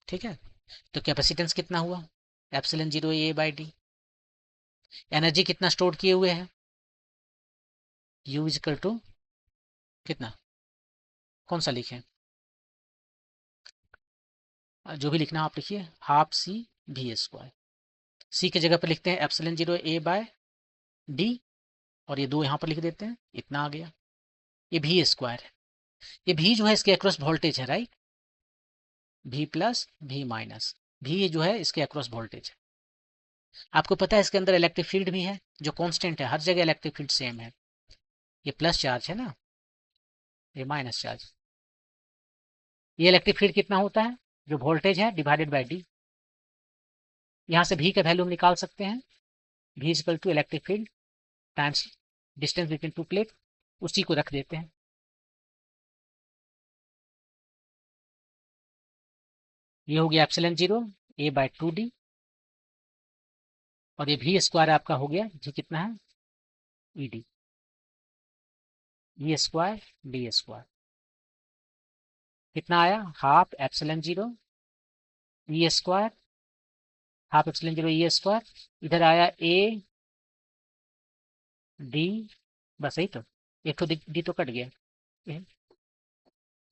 ठीक है। तो कैपेसिटेंस कितना हुआ, एप्सिलॉन 0 A/d। एनर्जी कितना स्टोर किए हुए हैं, U इक्वल टू कितना, कौन सा लिखें, जो भी लिखना आप लिखिए, हाफ CV²। सी की जगह पर लिखते हैं एप्सिलॉन 0 A/d, और ये दो यहाँ पर लिख देते हैं, इतना आ गया। ये V², ये V जो है इसके अक्रॉस वोल्टेज है, राइट, V+V-, V जो है इसके अक्रॉस वोल्टेज है। आपको पता है इसके अंदर इलेक्ट्रिक फील्ड भी है जो कांस्टेंट है, हर जगह इलेक्ट्रिक फील्ड सेम है। ये प्लस चार्ज है ना, ये माइनस चार्ज। ये इलेक्ट्रिक फील्ड कितना होता है, जो वोल्टेज है डिवाइडेड बाय डी। यहाँ से V का वैल्यू हम निकाल सकते हैं, V equal to electric field times distance between two plate, उसी को रख देते हैं। ये हो गया एप्सिलॉन 0 A/2d, और ये V² आपका हो गया, जी कितना है ED, V²D², कितना आया, half epsilon 0 E², half epsilon 0 E², इधर आया A D, बस यही तो, एक तो डी तो कट गया।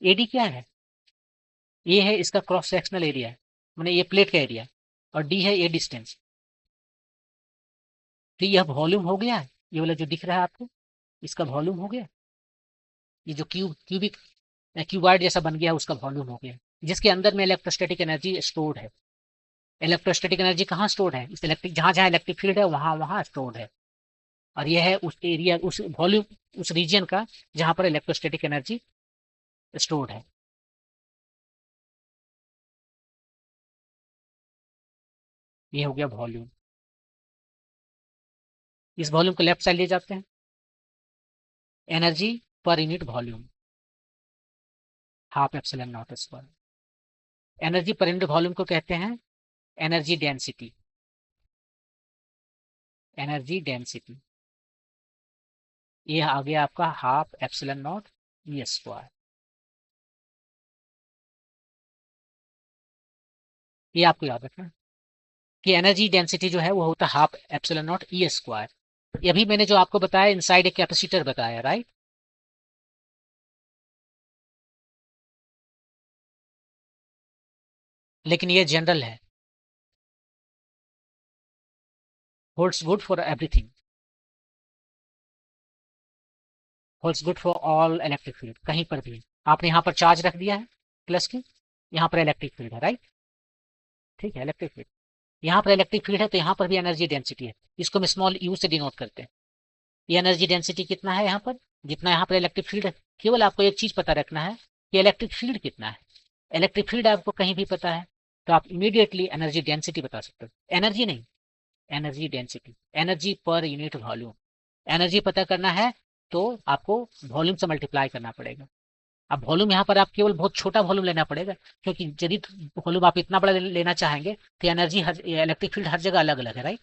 AD क्या है, ये है इसका क्रॉस सेक्शनल एरिया, मैंने ये प्लेट का एरिया, और D है ये डिस्टेंस। तो यह वॉल्यूम हो गया, ये वाला जो दिख रहा है आपको इसका वॉल्यूम हो गया, ये जो क्यूबिक क्यूबॉइड जैसा बन गया उसका वॉल्यूम हो गया, जिसके अंदर में इलेक्ट्रोस्टैटिक एनर्जी स्टोर्ड है। इलेक्ट्रोस्टैटिक एनर्जी कहाँ स्टोर्ड है, इस इलेक्ट्रिक जहां जहां इलेक्ट्रिक फील्ड है वहां वहां स्टोर्ड है, और यह है उस एरिया, उस वॉल्यूम, उस रीजन का जहां पर इलेक्ट्रोस्टैटिक एनर्जी स्टोर्ड है। ये हो गया वॉल्यूम। इस वॉल्यूम को लेफ्ट साइड ले जाते हैं, energy per unit volume, half epsilon 0²। Energy per unit volume को कहते हैं एनर्जी डेंसिटी, एनर्जी डेंसिटी। ये आ गया आपका हाफ एप्सिलॉन 0 E²। ये आपको याद रखना कि एनर्जी डेंसिटी जो है वो होता है हाफ एप्सिलॉन 0 E²। ये भी मैंने जो आपको बताया इनसाइड एक कैपेसिटर बताया, राइट। लेकिन ये जनरल है, holds good for everything, holds good for all electric field. कहीं पर भी आपने यहाँ पर चार्ज रख दिया है प्लस की, यहाँ पर इलेक्ट्रिक फील्ड है, राइट। ठीक है, इलेक्ट्रिक फील्ड, यहाँ पर इलेक्ट्रिक फील्ड है तो यहाँ पर भी एनर्जी डेंसिटी है, इसको हम स्मॉल u से डिनोट करते हैं। ये एनर्जी डेंसिटी कितना है यहाँ पर, जितना यहाँ पर इलेक्ट्रिक फील्ड है। केवल आपको एक चीज पता रखना है कि इलेक्ट्रिक फील्ड कितना है। इलेक्ट्रिक फील्ड आपको कहीं भी पता है तो आप इमीडिएटली एनर्जी डेंसिटी बता सकते हो, एनर्जी नहीं, energy density, energy per unit volume. Energy पता करना है तो आपको वॉल्यूम से मल्टीप्लाई करना पड़ेगा। अब वॉल्यूम यहाँ पर आप केवल बहुत छोटा वॉल्यूम लेना पड़ेगा, क्योंकि यदि वॉल्यूम आप इतना बड़ा लेना चाहेंगे तो एनर्जी हर, इलेक्ट्रिक फील्ड हर जगह अलग अलग है, राइट।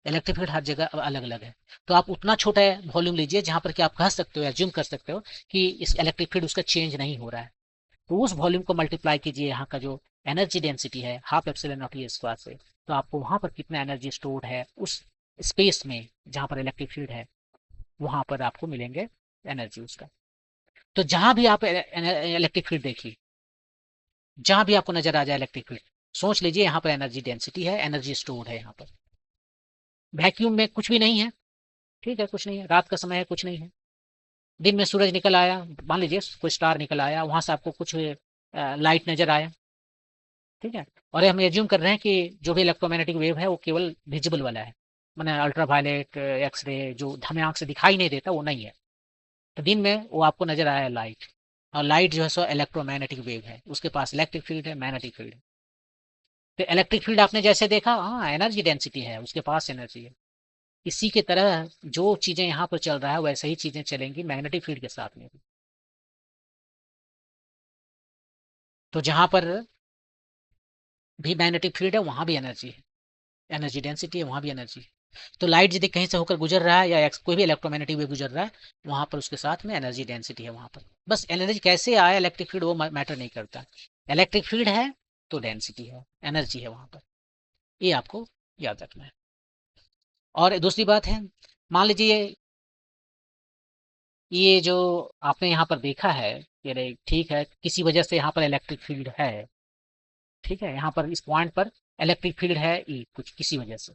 इलेक्ट्रिक फील्ड हर जगह अलग अलग है, तो आप उतना छोटा वॉल्यूम लीजिए जहां पर कि आप कह सकते हो, एज्यूम कर सकते हो कि इस इलेक्ट्रिक फील्ड उसका चेंज नहीं हो रहा है। तो उस वॉल्यूम को मल्टीप्लाई कीजिए यहाँ का जो एनर्जी डेंसिटी है हाफ एप्सिलॉन 0 E² से, तो आपको वहां पर कितना एनर्जी स्टोर्ड है उस स्पेस में जहां पर इलेक्ट्रिक फील्ड है, वहां पर आपको मिलेंगे एनर्जी उसका। तो जहां भी आप इलेक्ट्रिक फील्ड देखिए, जहां भी आपको नजर आ जाए इलेक्ट्रिक फील्ड, सोच लीजिए यहाँ पर एनर्जी डेंसिटी है, एनर्जी स्टोर्ड है यहाँ पर। वैक्यूम में कुछ भी नहीं है, ठीक है, कुछ नहीं है, रात का समय है, कुछ नहीं है। दिन में सूरज निकल आया, मान लीजिए कोई स्टार निकल आया, वहां से आपको कुछ लाइट नजर आया, ठीक है, और हम एज्यूम कर रहे हैं कि जो भी इलेक्ट्रोमैग्नेटिक वेव है वो केवल विजिबल वाला है, मैंने अल्ट्रावायलेट एक्सरे जो हमें आंख से दिखाई नहीं देता वो नहीं है। तो दिन में वो आपको नजर आया लाइट, और लाइट जो है सो इलेक्ट्रोमैग्नेटिक वेव है, उसके पास इलेक्ट्रिक फील्ड है, मैग्नेटिक फील्ड है। तो इलेक्ट्रिक फील्ड आपने जैसे देखा, हाँ एनर्जी डेंसिटी है, उसके पास एनर्जी है। इसी के तरह जो चीजें यहाँ पर चल रहा है वैसे ही चीजें चलेंगी मैग्नेटिक फील्ड के साथ में भी। तो जहां पर भी मैग्नेटिक फील्ड है वहां भी एनर्जी है, एनर्जी डेंसिटी है, वहां भी एनर्जी है। तो लाइट यदि कहीं से होकर गुजर रहा है या कोई भी इलेक्ट्रोमैग्नेटिक वेव गुजर रहा है, वहां पर उसके साथ में एनर्जी डेंसिटी है वहां पर। बस एनर्जी कैसे आए इलेक्ट्रिक फील्ड वो मैटर नहीं करता, इलेक्ट्रिक फील्ड है तो डेंसिटी है, एनर्जी है वहां पर, ये आपको याद रखना है। और दूसरी बात है, मान लीजिए ये जो आपने यहाँ पर देखा है, ये ठीक है, किसी वजह से यहाँ पर इलेक्ट्रिक फील्ड है, ठीक है, यहाँ पर इस पॉइंट पर इलेक्ट्रिक फील्ड है ई कुछ किसी वजह से,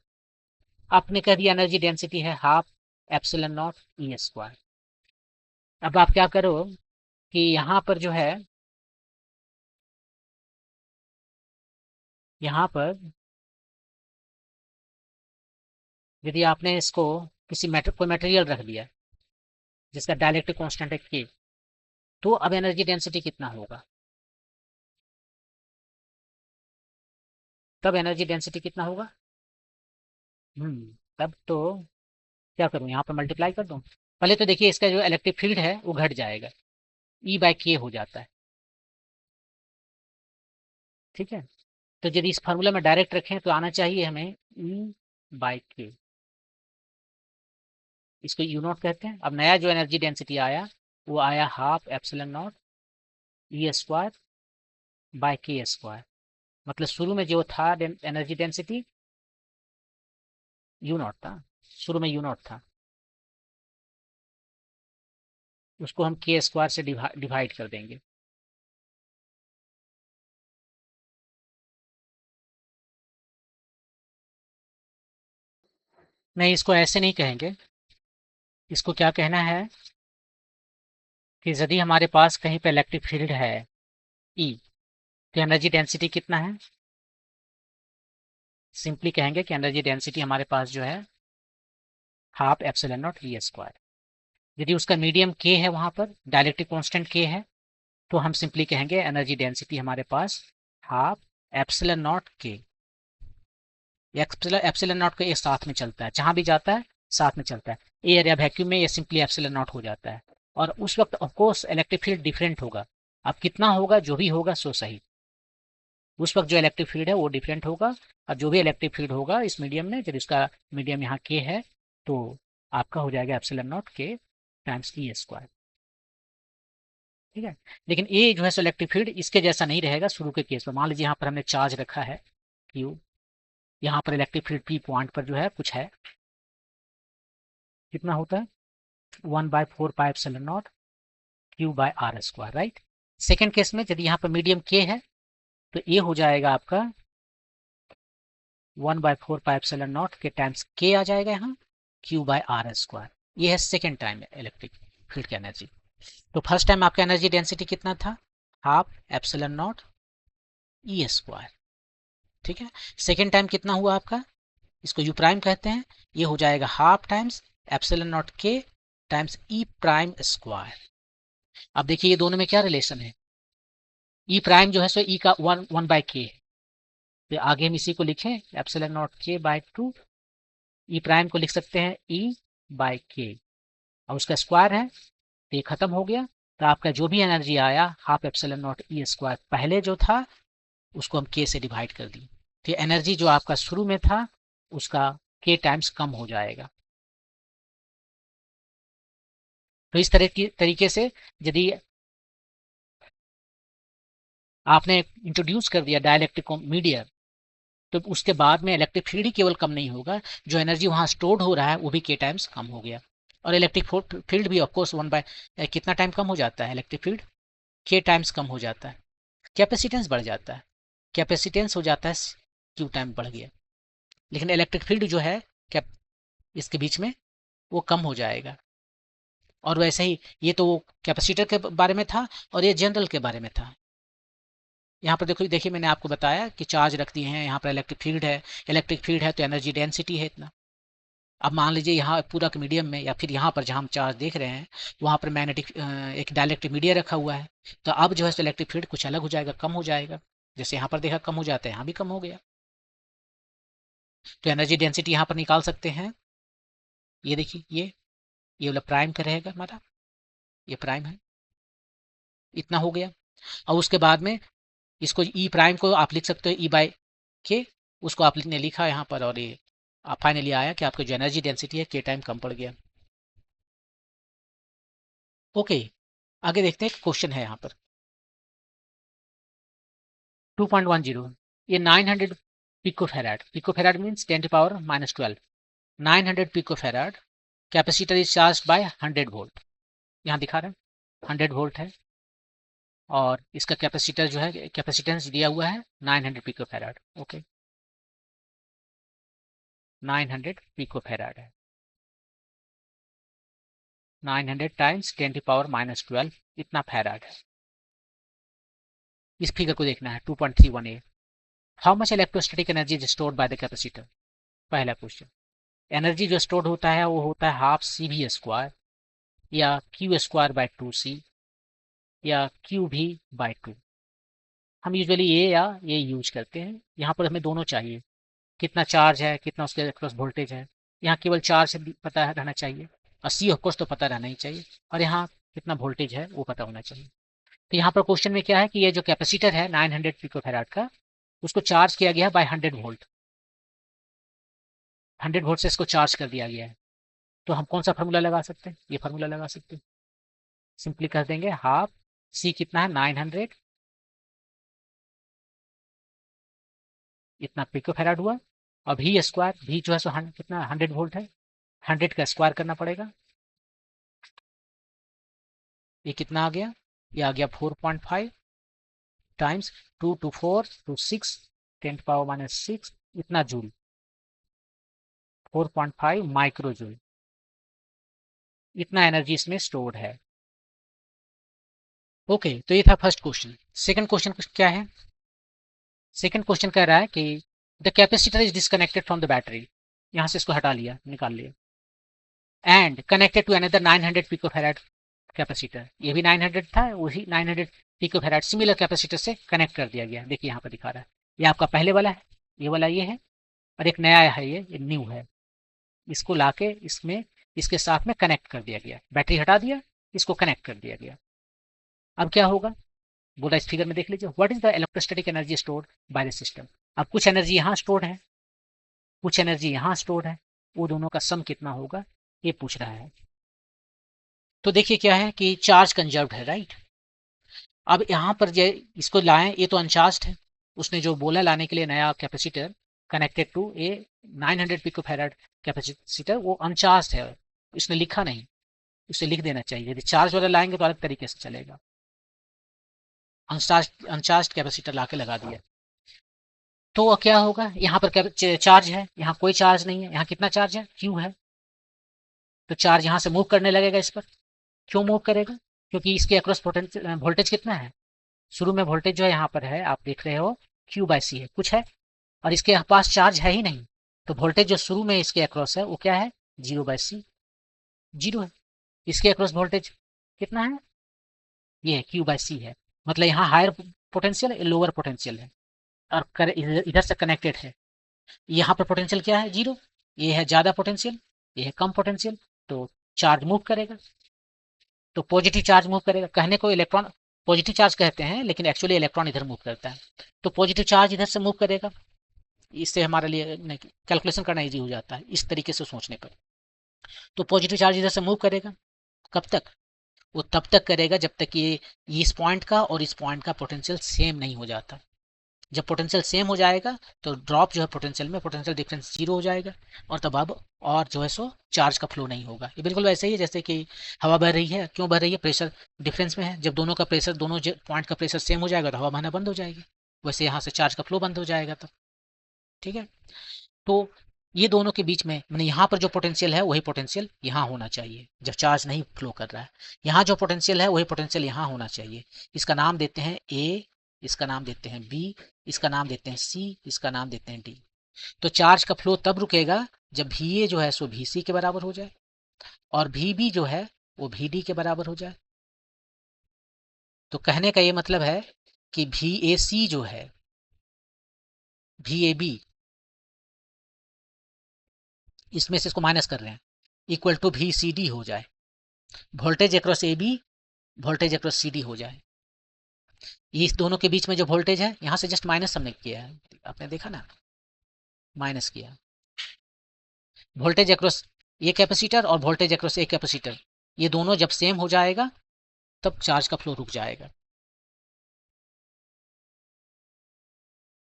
आपने कह दिया एनर्जी डेंसिटी है half epsilon naught E square. अब आप क्या करो कि यहाँ पर जो है, यहाँ पर यदि आपने इसको किसी कोई मटेरियल रख दिया जिसका डायलेक्ट्रिक कांस्टेंट है के, तो अब एनर्जी डेंसिटी कितना होगा, तब एनर्जी डेंसिटी कितना होगा। तब तो क्या करूं, यहाँ पर मल्टीप्लाई कर दूं। पहले तो देखिए इसका जो इलेक्ट्रिक फील्ड है वो घट जाएगा, ई बाई के हो जाता है, ठीक है। तो यदि इस फार्मूला में डायरेक्ट रखें तो आना चाहिए हमें ई बाई के, इसको यू नॉट कहते हैं। अब नया जो एनर्जी डेंसिटी आया वो आया half epsilon naught E square by के स्क्वायर। मतलब शुरू में जो था एनर्जी डेंसिटी यू नॉट था, शुरू में यू नॉट था, उसको हम के स्क्वायर से डिवाइड कर देंगे। नहीं, इसको ऐसे नहीं कहेंगे, इसको क्या कहना है कि यदि हमारे पास कहीं पे इलेक्ट्रिक फील्ड है ई, तो एनर्जी डेंसिटी कितना है, सिंपली कहेंगे कि एनर्जी डेंसिटी हमारे पास जो है half epsilon naught E square. यदि उसका मीडियम के है, वहां पर डायलेक्ट्रिक कांस्टेंट के है, तो हम सिंपली कहेंगे एनर्जी डेंसिटी हमारे पास हाफ एप्सिलॉन नॉट के। एप्सिलॉन नॉट को ये साथ में चलता है, जहां भी जाता है साथ में चलता है, एयर या वैक्यूम में ये सिंपली एप्सिलॉन नॉट हो जाता है। और उस वक्त ऑफकोर्स इलेक्ट्रिक फील्ड डिफरेंट होगा, अब कितना होगा जो भी होगा सो सही, उस वक्त जो इलेक्ट्रिक फील्ड है वो डिफरेंट होगा। और जो भी इलेक्ट्रिक फील्ड होगा इस मीडियम में, जब इसका मीडियम यहाँ के है, तो आपका हो जाएगा एप्सिलॉन नॉट के टाइम्स ई स्क्वायर, ठीक है। लेकिन ये जो है इलेक्ट्रिक फील्ड इसके जैसा नहीं रहेगा शुरू के केस में। मान लीजिए यहाँ पर हमने चार्ज रखा है क्यू, यहाँ पर इलेक्ट्रिक फील्ड पी पॉइंट पर जो है कुछ है, कितना होता है 1/4 pi epsilon naught Q by R square, right. Second case में यदि यहाँ पर मीडियम के है, तो ये हो जाएगा आपका 1/4 पाई एप्सिलॉन नॉट के टाइम्स के आ जाएगा यहाँ क्यू बाय आर स्क्वायर। ये है सेकेंड टाइम इलेक्ट्रिक फील्ड की एनर्जी। तो फर्स्ट टाइम आपका एनर्जी डेंसिटी कितना था, half epsilon naught E square, ठीक है। सेकेंड टाइम कितना हुआ आपका, इसको यू प्राइम कहते हैं, ये हो जाएगा हाफ टाइम्स एप्सिलॉन नॉट के टाइम्स ई प्राइम स्क्वायर। अब देखिए ये दोनों में क्या रिलेशन है, ई प्राइम जो है सो ई का 1/k है, तो आगे हम इसी को लिखें एप्सिलॉन नॉट के बाय 2, ई प्राइम को लिख सकते हैं ई बाय के, और उसका स्क्वायर है तो ये खत्म हो गया। तो आपका जो भी एनर्जी आया half epsilon naught E square पहले जो था उसको हम के से डिवाइड कर दिए, तो एनर्जी जो आपका शुरू में था उसका के टाइम्स कम हो जाएगा। तो इस तरह की तरीके से यदि आपने इंट्रोड्यूस कर दिया डाइलेक्ट्रिक मीडियम, तो उसके बाद में इलेक्ट्रिक फील्ड ही केवल कम नहीं होगा, जो एनर्जी वहां स्टोर्ड हो रहा है वो भी के टाइम्स कम हो गया। और इलेक्ट्रिक फील्ड भी ऑफकोर्स कितना टाइम कम हो जाता है, इलेक्ट्रिक फील्ड के टाइम्स कम हो जाता है, कैपेसिटेंस बढ़ जाता है। कैपेसिटेंस हो जाता है क्यू टाइम बढ़ गया, लेकिन इलेक्ट्रिक फील्ड जो है कैप इसके बीच में वो कम हो जाएगा। और वैसे ही ये तो कैपेसिटर के बारे में था और ये जनरल के बारे में था। यहाँ पर देखो, देखिए मैंने आपको बताया कि चार्ज रख दिए हैं, यहाँ पर इलेक्ट्रिक फील्ड है, इलेक्ट्रिक फील्ड है तो एनर्जी डेंसिटी है इतना। अब मान लीजिए यहाँ पूरा मीडियम में या फिर यहाँ पर जहाँ हम चार्ज देख रहे हैं वहाँ पर मैग्नेटिक एक डाइलेक्ट्रिक मीडिया रखा हुआ है, तो अब जो है इलेक्ट्रिक फील्ड कुछ अलग हो जाएगा, कम हो जाएगा। जैसे यहाँ पर देखा कम हो जाता है, यहाँ भी कम हो गया। तो एनर्जी डेंसिटी यहाँ पर निकाल सकते हैं। ये देखिए ये वाला प्राइम का रहेगा हमारा, ये प्राइम है, इतना हो गया। और उसके बाद में इसको ई प्राइम को आप लिख सकते हो ई बाय के, उसको आपने लिखा यहाँ पर, और ये फाइनली आया कि आपका जो एनर्जी डेंसिटी है के टाइम कम पड़ गया। ओके, आगे देखते हैं क्वेश्चन है यहाँ पर 2.10, ये 900 picofarad, picofarad means 10⁻⁻12, 900 picofarad capacitor is charge by 100 volt, यहाँ दिखा रहे हैं 100 वोल्ट है, और इसका कैपेसिटर जो है कैपेसिटेंस दिया हुआ है 900 पिकोफेराड। ओके, 900 पिकोफेराड है, 900 टाइम्स 10⁻⁻12 इतना फेराड है। इस फिगर को देखना है 2.31a। How much electrostatic energy is stored by the capacitor. पहला क्वेश्चन, एनर्जी जो स्टोर्ड होता है वो होता है हाफ सी वी स्क्वायर या क्यू स्क्वायर बाय 2c या क्यू भी बाय 2। हम यूजुअली ये या ये यूज करते हैं, यहाँ पर हमें दोनों चाहिए, कितना चार्ज है, कितना उसके अक्रॉस वोल्टेज है। यहाँ केवल चार्ज पता रहना चाहिए, और सी ऑफ कोर्स तो पता रहना ही चाहिए, और यहाँ कितना वोल्टेज है वो पता होना चाहिए। तो यहाँ पर क्वेश्चन में क्या है कि ये जो कैपेसिटर है 900 पिकोफैराड का, उसको चार्ज किया गया है बाय 100 वोल्ट, 100 वोल्ट से इसको चार्ज कर दिया गया है। तो हम कौन सा फार्मूला लगा सकते हैं, ये फार्मूला लगा सकते हैं, सिंपली कर देंगे हाफ सी कितना है 900, इतना पिकोफैराड हुआ, और भी स्क्वायर, भी जो है सो कितना 100 वोल्ट है, 100 का स्क्वायर करना पड़ेगा। ये कितना आ गया, ये आ गया 4.5 टाइम्स 2 to 4 to 6 10⁻⁻6 इतना जूल, 4.5 माइक्रो जूल, इतना एनर्जी इसमें स्टोर्ड है। ओके, तो ये था फर्स्ट क्वेश्चन। सेकंड क्वेश्चन क्या है, सेकंड क्वेश्चन कह रहा है कि the capacitor is disconnected from the battery, यहां से इसको हटा लिया, निकाल लिया, and connected to another 900 picofarad capacitor, ये भी 900 था, वही 900 पिकोफैराड सिमिलर कैपेसिटर से कनेक्ट कर दिया गया। देखिए यहाँ पर दिखा रहा है, ये आपका पहले वाला है, ये वाला ये है, और एक नया है, ये न्यू है, इसको लाके इसमें इसके साथ में कनेक्ट कर दिया गया, बैटरी हटा दिया, इसको कनेक्ट कर दिया गया। अब क्या होगा, बोला इस फिगर में देख लीजिए, what is the electrostatic energy stored by the system. अब कुछ एनर्जी यहाँ स्टोर्ड है, कुछ एनर्जी यहाँ स्टोर्ड है, वो दोनों का सम कितना होगा ये पूछ रहा है। तो देखिए क्या है कि चार्ज कंजर्व्ड है, राइट। अब यहाँ पर जो इसको लाएं, ये तो अनचार्ज्ड है, उसने जो बोला लाने के लिए नया capacitor connected to a 900 picofarad capacitor, वो अनचार्ज्ड है, इसने लिखा नहीं, उसे लिख देना चाहिए। यदि चार्ज वाला लाएंगे तो अलग तरीके से चलेगा। अनचार्ज कैपेसिटर लाके लगा दिया, तो क्या होगा, यहाँ पर चार्ज है, यहाँ कोई चार्ज नहीं है, यहाँ कितना चार्ज है, क्यू है, तो चार्ज यहाँ से मूव करने लगेगा इस पर। क्यों मूव करेगा, क्योंकि इसके अक्रॉस वोल्टेज कितना है, शुरू में वोल्टेज जो है यहाँ पर है, आप देख रहे हो क्यू बाय सी है, कुछ है, और इसके पास चार्ज है ही नहीं, तो वोल्टेज जो शुरू में इसके अक्रॉस है वो क्या है, 0/c, 0 है। इसके अक्रॉस वोल्टेज कितना है, ये है क्यू बाय सी है, मतलब यहाँ हायर पोटेंशियल लोअर पोटेंशियल है, और इधर से कनेक्टेड है। यहाँ पर पोटेंशियल क्या है, 0, ये है ज़्यादा पोटेंशियल, ये है कम पोटेंशियल, तो चार्ज मूव करेगा, तो पॉजिटिव चार्ज मूव करेगा। कहने को इलेक्ट्रॉन पॉजिटिव चार्ज कहते हैं, लेकिन एक्चुअली इलेक्ट्रॉन इधर मूव करता है, तो पॉजिटिव चार्ज इधर से मूव करेगा, इससे हमारे लिए कैलकुलेशन करना इजी हो जाता है इस तरीके से सोचने पर। तो पॉजिटिव चार्ज इधर से मूव करेगा, कब तक, वो तब तक करेगा जब तक कि इस पॉइंट का और इस पॉइंट का पोटेंशियल सेम नहीं हो जाता। जब पोटेंशियल सेम हो जाएगा तो ड्रॉप जो है पोटेंशियल में, पोटेंशियल डिफरेंस 0 हो जाएगा, और तब अब और जो है सो चार्ज का फ्लो नहीं होगा। ये बिल्कुल वैसे ही है जैसे कि हवा बह रही है, क्यों बह रही है, प्रेशर डिफरेंस में है, जब दोनों का प्रेशर, दोनों पॉइंट का प्रेशर सेम हो जाएगा तो हवा बहना बंद हो जाएगी। वैसे यहाँ से चार्ज का फ्लो बंद हो जाएगा तब। ठीक है, तो ये दोनों के बीच में मैंने यहाँ पर जो पोटेंशियल है वही पोटेंशियल यहाँ होना चाहिए जब चार्ज नहीं फ्लो कर रहा है। यहाँ जो पोटेंशियल है वही पोटेंशियल यहाँ होना चाहिए। इसका नाम देते हैं ए, इसका नाम देते हैं बी, इसका नाम देते हैं सी, इसका नाम देते हैं डी। तो चार्ज का फ्लो तब रुकेगा जब भी ए जो है सो भी सी के बराबर हो जाए और भी बी जो है वो भी डी के बराबर हो जाए। तो कहने का ये मतलब है कि भी ए सी जो है, भी ए बी, इसमें से इसको माइनस कर रहे हैं, इक्वल टू भी सी डी हो जाए। Voltage across A B voltage across C D हो जाए। इस दोनों के बीच में जो वोल्टेज है यहाँ से जस्ट माइनस हमने किया है, आपने देखा ना, माइनस किया। वोल्टेज अक्रॉस ए कैपेसिटर और वोल्टेज अक्रॉस ए कैपेसिटर, ये दोनों जब सेम हो जाएगा तब चार्ज का फ्लो रुक जाएगा।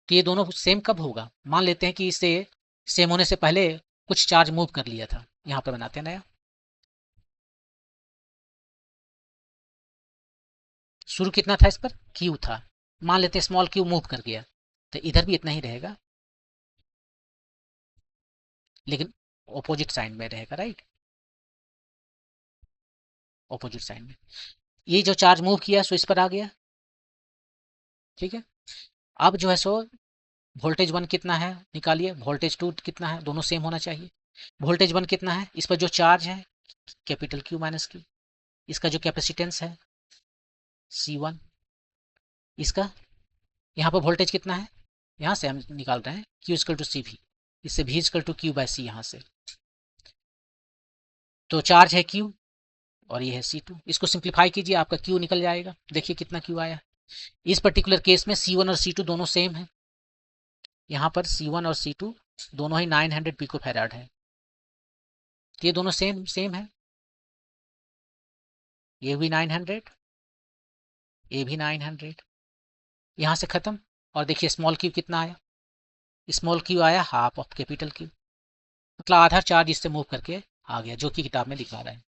तो ये दोनों सेम कब होगा? मान लेते हैं कि इससे सेम होने से पहले कुछ चार्ज मूव कर लिया था। यहाँ पर बनाते हैं नया, शुरू कितना था इस पर, क्यू था। मान लेते हैं स्मॉल क्यू मूव कर गया तो इधर भी इतना ही रहेगा, लेकिन ऑपोजिट साइड में रहेगा, राइट, ऑपोजिट साइड में। ये जो चार्ज मूव किया सो इस पर आ गया। ठीक है, अब जो है सो वोल्टेज 1 कितना है निकालिए, वोल्टेज 2 कितना है, दोनों सेम होना चाहिए। वोल्टेज 1 कितना है, इस पर जो चार्ज है कैपिटल क्यू माइनस क्यू, इसका जो कैपेसिटेंस है C1, इसका यहाँ पर वोल्टेज कितना है, यहाँ से हम निकाल रहे हैं Q इक्वल टू सी भी, इससे V equal to Q by C. यहाँ से तो चार्ज है Q और ये है C2, इसको सिंप्लीफाई कीजिए, आपका Q निकल जाएगा। देखिए कितना Q आया। इस पर्टिकुलर केस में C1 और C2 दोनों सेम है। यहाँ पर C1 और C2 दोनों ही 900 पिको फैराड है, तो ये दोनों सेम सेम है। ये भी 900, ये भी 900, यहाँ से खत्म। और देखिए स्मॉल क्यू कितना आया, स्मॉल क्यू आया हाफ ऑफ कैपिटल क्यू, मतलब आधा चार्ज इससे मूव करके आ गया, जो कि किताब में दिखा रहा है।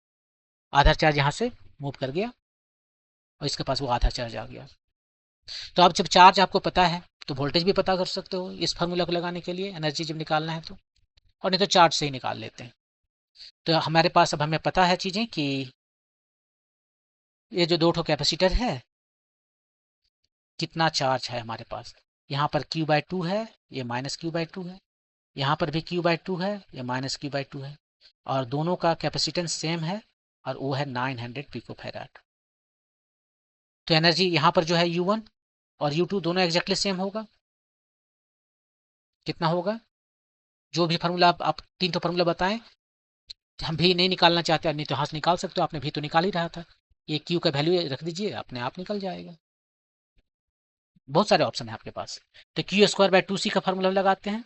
आधा चार्ज यहाँ से मूव कर गया और इसके पास वो आधा चार्ज आ गया। तो अब जब चार्ज आपको पता है तो वोल्टेज भी पता कर सकते हो इस फार्मूला को लगाने के लिए, एनर्जी जब निकालना है तो, और नहीं तो चार्ज से ही निकाल लेते हैं। तो हमारे पास अब हमें पता है चीज़ें कि ये जो दो ठो कैपेसिटर है कितना चार्ज है हमारे पास। यहाँ पर Q/2 है, ये -Q/2 है, यहाँ पर भी Q/2 है, ये -Q/2 है, और दोनों का कैपेसिटेंस सेम है और वो है 900 पिको फैराड। तो एनर्जी यहाँ पर जो है U1 और U2 दोनों एग्जैक्टली सेम होगा। कितना होगा, जो भी फार्मूला आप तीन तो फार्मूला बताएं, हम भी नहीं निकालना चाहते नहीं तो हाँ से निकाल सकते हो, आपने भी तो निकाल ही रहा था। ये Q का वैल्यू रख दीजिए, अपने आप निकल जाएगा। बहुत सारे ऑप्शन है आपके पास। तो Q²/2C का फार्मूला लगाते हैं।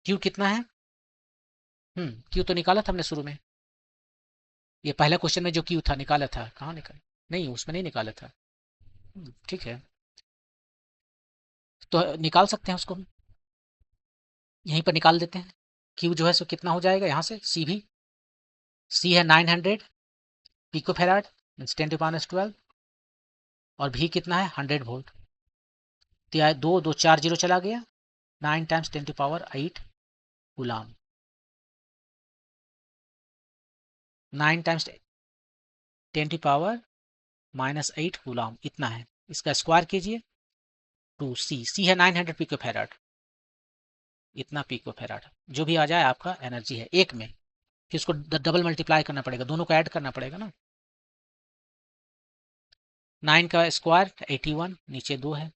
Q कितना है, Q तो निकाला था हमने शुरू में, ये पहला क्वेश्चन में जो Q था निकाला था, कहाँ निकाला, नहीं उसमें नहीं निकाला था। ठीक है, तो निकाल सकते हैं उसको हम, यहीं पर निकाल देते हैं। Q जो है सो कितना हो जाएगा, यहाँ से C भी, C है 900 पिको फैराड मीन्स 10⁻12, और V कितना है 100 वोल्ट। तो यह दो दो 4 जीरो चला गया, 9 टाइम्स 10⁸ गुलाम, 9 टाइम्स 10⁻⁻8 गुलाम, इतना है। इसका स्क्वायर कीजिए, 2C, C है 900 पिको फैराड, इतना पिको फैराड जो भी आ जाए आपका एनर्जी है एक में। फिर उसको डबल मल्टीप्लाई करना पड़ेगा, दोनों को ऐड करना पड़ेगा ना। 9 का स्क्वायर 81, नीचे 2 है,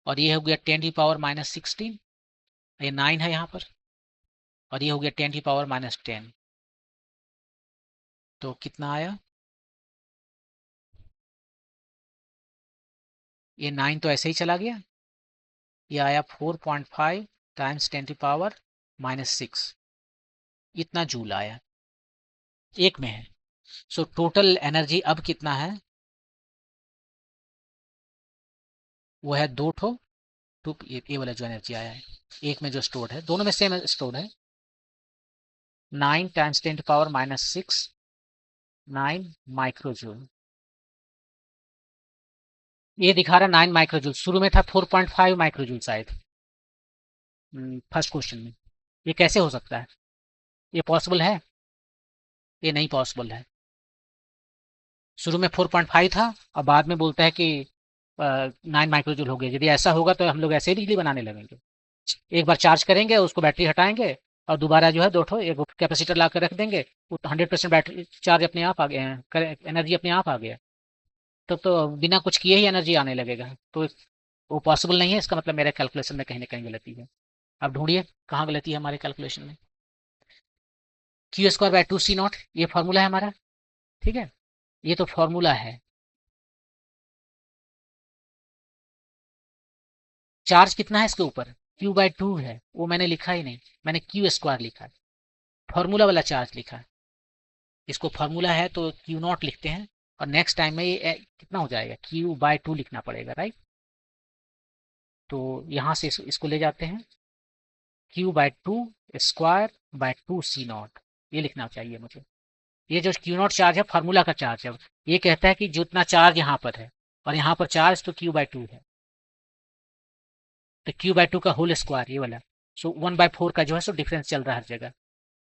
और ये हो गया 10⁻⁻16, ये 9 है यहाँ पर, और ये हो गया 10⁻⁻10। तो कितना आया, ये 9 तो ऐसे ही चला गया, ये आया 4.5 टाइम्स 10⁻⁻6, इतना जूल आया, एक में है। सो टोटल एनर्जी अब कितना है, वो है दो ठो टू, ये वाला जो एनर्जी आया है एक में जो स्टोर्ड है, दोनों में सेम स्टोर्ड है, 9 टाइम्स 10⁻⁻6, 9 माइक्रो जूल। ये दिखा रहा 9 माइक्रोजूल, शुरू में था 4.5 माइक्रोजूल शायद फर्स्ट क्वेश्चन में। ये कैसे हो सकता है? ये पॉसिबल है? ये नहीं पॉसिबल है। शुरू में 4.5 था और बाद में बोलता है कि 9 माइक्रोजूल हो गया। यदि ऐसा होगा तो हम लोग ऐसे ही बिजली बनाने लगेंगे। एक बार चार्ज करेंगे, उसको बैटरी हटाएंगे और दोबारा जो है दो ठो एक कैपेसिटर ला कर रख देंगे, वो 100% बैटरी चार्ज अपने आप आ गया, एनर्जी अपने आप आ गया। तो बिना कुछ किए ही एनर्जी आने लगेगा। तो वो पॉसिबल नहीं है। इसका मतलब मेरे कैलकुलेशन में कहीं ना कहीं गलती है। अब ढूंढिए कहाँ गलती है हमारे कैलकुलेशन में। Q²/2C0 ये फॉर्मूला है हमारा, ठीक है। ये तो फॉर्मूला है। चार्ज कितना है इसके ऊपर? Q/2 है, वो मैंने लिखा ही नहीं, मैंने Q² लिखा है, फॉर्मूला वाला चार्ज लिखा है। इसको फॉर्मूला है तो Q0 लिखते हैं, और नेक्स्ट टाइम में ये कितना हो जाएगा, Q/2 लिखना पड़ेगा, राइट। तो यहाँ से इसको ले जाते हैं, Q/2²/2C0 ये लिखना चाहिए मुझे। ये जो Q0 चार्ज है फार्मूला का चार्ज है। ये कहता है कि जितना चार्ज यहाँ पर है और यहाँ पर चार्ज तो Q/2 है, तो Q/2 का होल स्क्वायर ये वाला। सो 1/4 का जो है सो डिफरेंस चल रहा है हर जगह।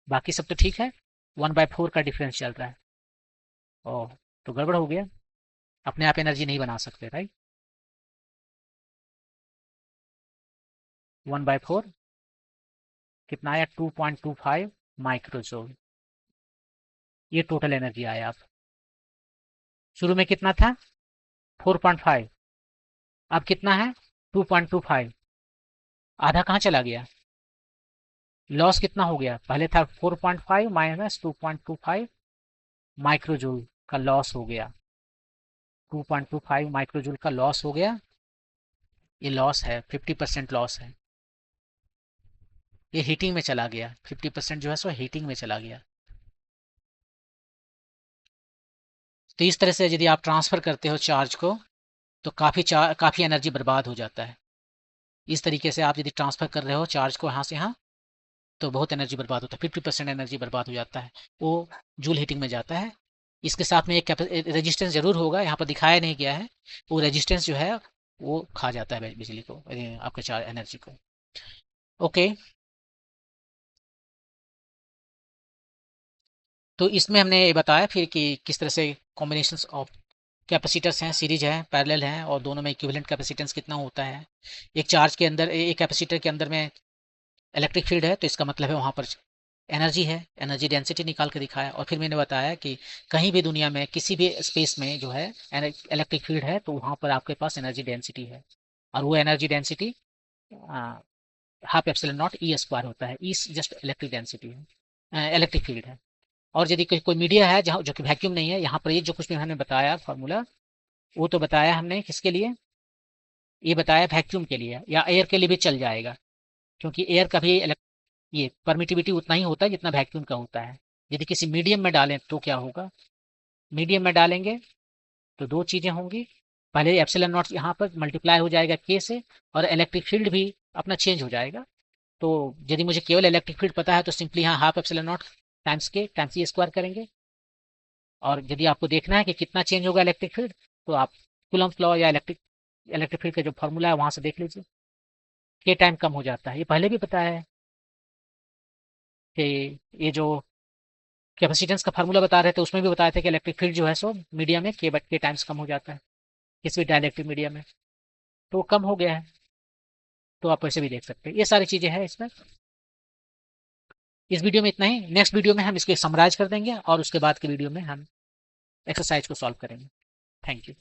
बाकी सब तो ठीक है, 1/4 का डिफरेंस चल रहा है। ओह, तो गड़बड़ हो गया। अपने आप एनर्जी नहीं बना सकते, राइट। 1/4 कितना आया, 2.25 माइक्रोजोल। ये टोटल एनर्जी आया। आप शुरू में कितना था, 4.5, अब कितना है 2.25। आधा कहाँ चला गया, लॉस कितना हो गया, पहले था 4.5 माइनस 2.25 माइक्रोजूल का लॉस हो गया। 2.25 माइक्रोजूल का लॉस हो गया। ये लॉस है, 50% लॉस है। ये हीटिंग में चला गया, 50% जो है सो हीटिंग में चला गया। तो इस तरह से यदि आप ट्रांसफ़र करते हो चार्ज को तो काफ़ी एनर्जी बर्बाद हो जाता है। इस तरीके से आप यदि ट्रांसफ़र कर रहे हो चार्ज को यहाँ से यहाँ, तो बहुत एनर्जी बर्बाद होता है, 50% एनर्जी बर्बाद हो जाता है। वो जूल हीटिंग में जाता है। इसके साथ में एक रेजिस्टेंस जरूर होगा, यहाँ पर दिखाया नहीं गया है। वो रेजिस्टेंस जो है वो खा जाता है बिजली को, आपके चार्ज एनर्जी को। ओके, तो इसमें हमने ये बताया फिर कि किस तरह से कॉम्बिनेशंस ऑफ कैपेसिटर्स हैं, सीरीज है, पैरेलल हैं, और दोनों में इक्विवेलेंट कैपेसिटेंस कितना होता है। एक चार्ज के अंदर, एक कैपेसिटर के अंदर में इलेक्ट्रिक फील्ड है, तो इसका मतलब है वहाँ पर एनर्जी है, एनर्जी डेंसिटी निकाल के दिखाया। और फिर मैंने बताया कि कहीं भी दुनिया में किसी भी स्पेस में जो है इलेक्ट्रिक फील्ड है, तो वहाँ पर आपके पास एनर्जी डेंसिटी है, और वो energy density half epsilon not E² होता है। ई जस्ट इलेक्ट्रिक डेंसिटी है, इलेक्ट्रिक फील्ड है। और यदि कोई मीडिया है जहाँ जो कि वैक्यूम नहीं है, यहाँ पर ये जो कुछ भी हमने बताया फार्मूला, वो तो बताया हमने किसके लिए, ये बताया वैक्यूम के लिए, या एयर के लिए भी चल जाएगा, क्योंकि एयर का भी ये परमिटिविटी उतना ही होता है जितना वैक्यूम का होता है। यदि किसी मीडियम में डालें तो क्या होगा, मीडियम में डालेंगे तो दो चीज़ें होंगी। पहले एप्सिलॉन नॉट यहाँ पर मल्टीप्लाई हो जाएगा के से, और इलेक्ट्रिक फील्ड भी अपना चेंज हो जाएगा। तो यदि मुझे केवल इलेक्ट्रिक फील्ड पता है तो सिंपली यहाँ हाफ एप्सिलॉन नॉट टाइम्स के टाइम्स E² करेंगे। और यदि आपको देखना है कि कितना चेंज होगा इलेक्ट्रिक फील्ड, तो आप कूलम्ब्स लॉ या इलेक्ट्रिक फील्ड का जो फॉर्मूला है वहाँ से देख लीजिए, के टाइम कम हो जाता है। ये पहले भी बताया है कि ये जो कैपेसिटेंस का फार्मूला बता रहे थे उसमें भी बताया था कि इलेक्ट्रिक फील्ड जो है सो मीडियम में के टाइम्स कम हो जाता है, किसी भी डाइलेक्ट्रिक मीडियम में, तो कम हो गया है। तो आप वैसे भी देख सकते हैं, ये सारी चीज़ें हैं इसमें। इस वीडियो में इतना ही। नेक्स्ट वीडियो में हम इसको समराइज कर देंगे और उसके बाद के वीडियो में हम एक्सरसाइज को सॉल्व करेंगे। Thank you.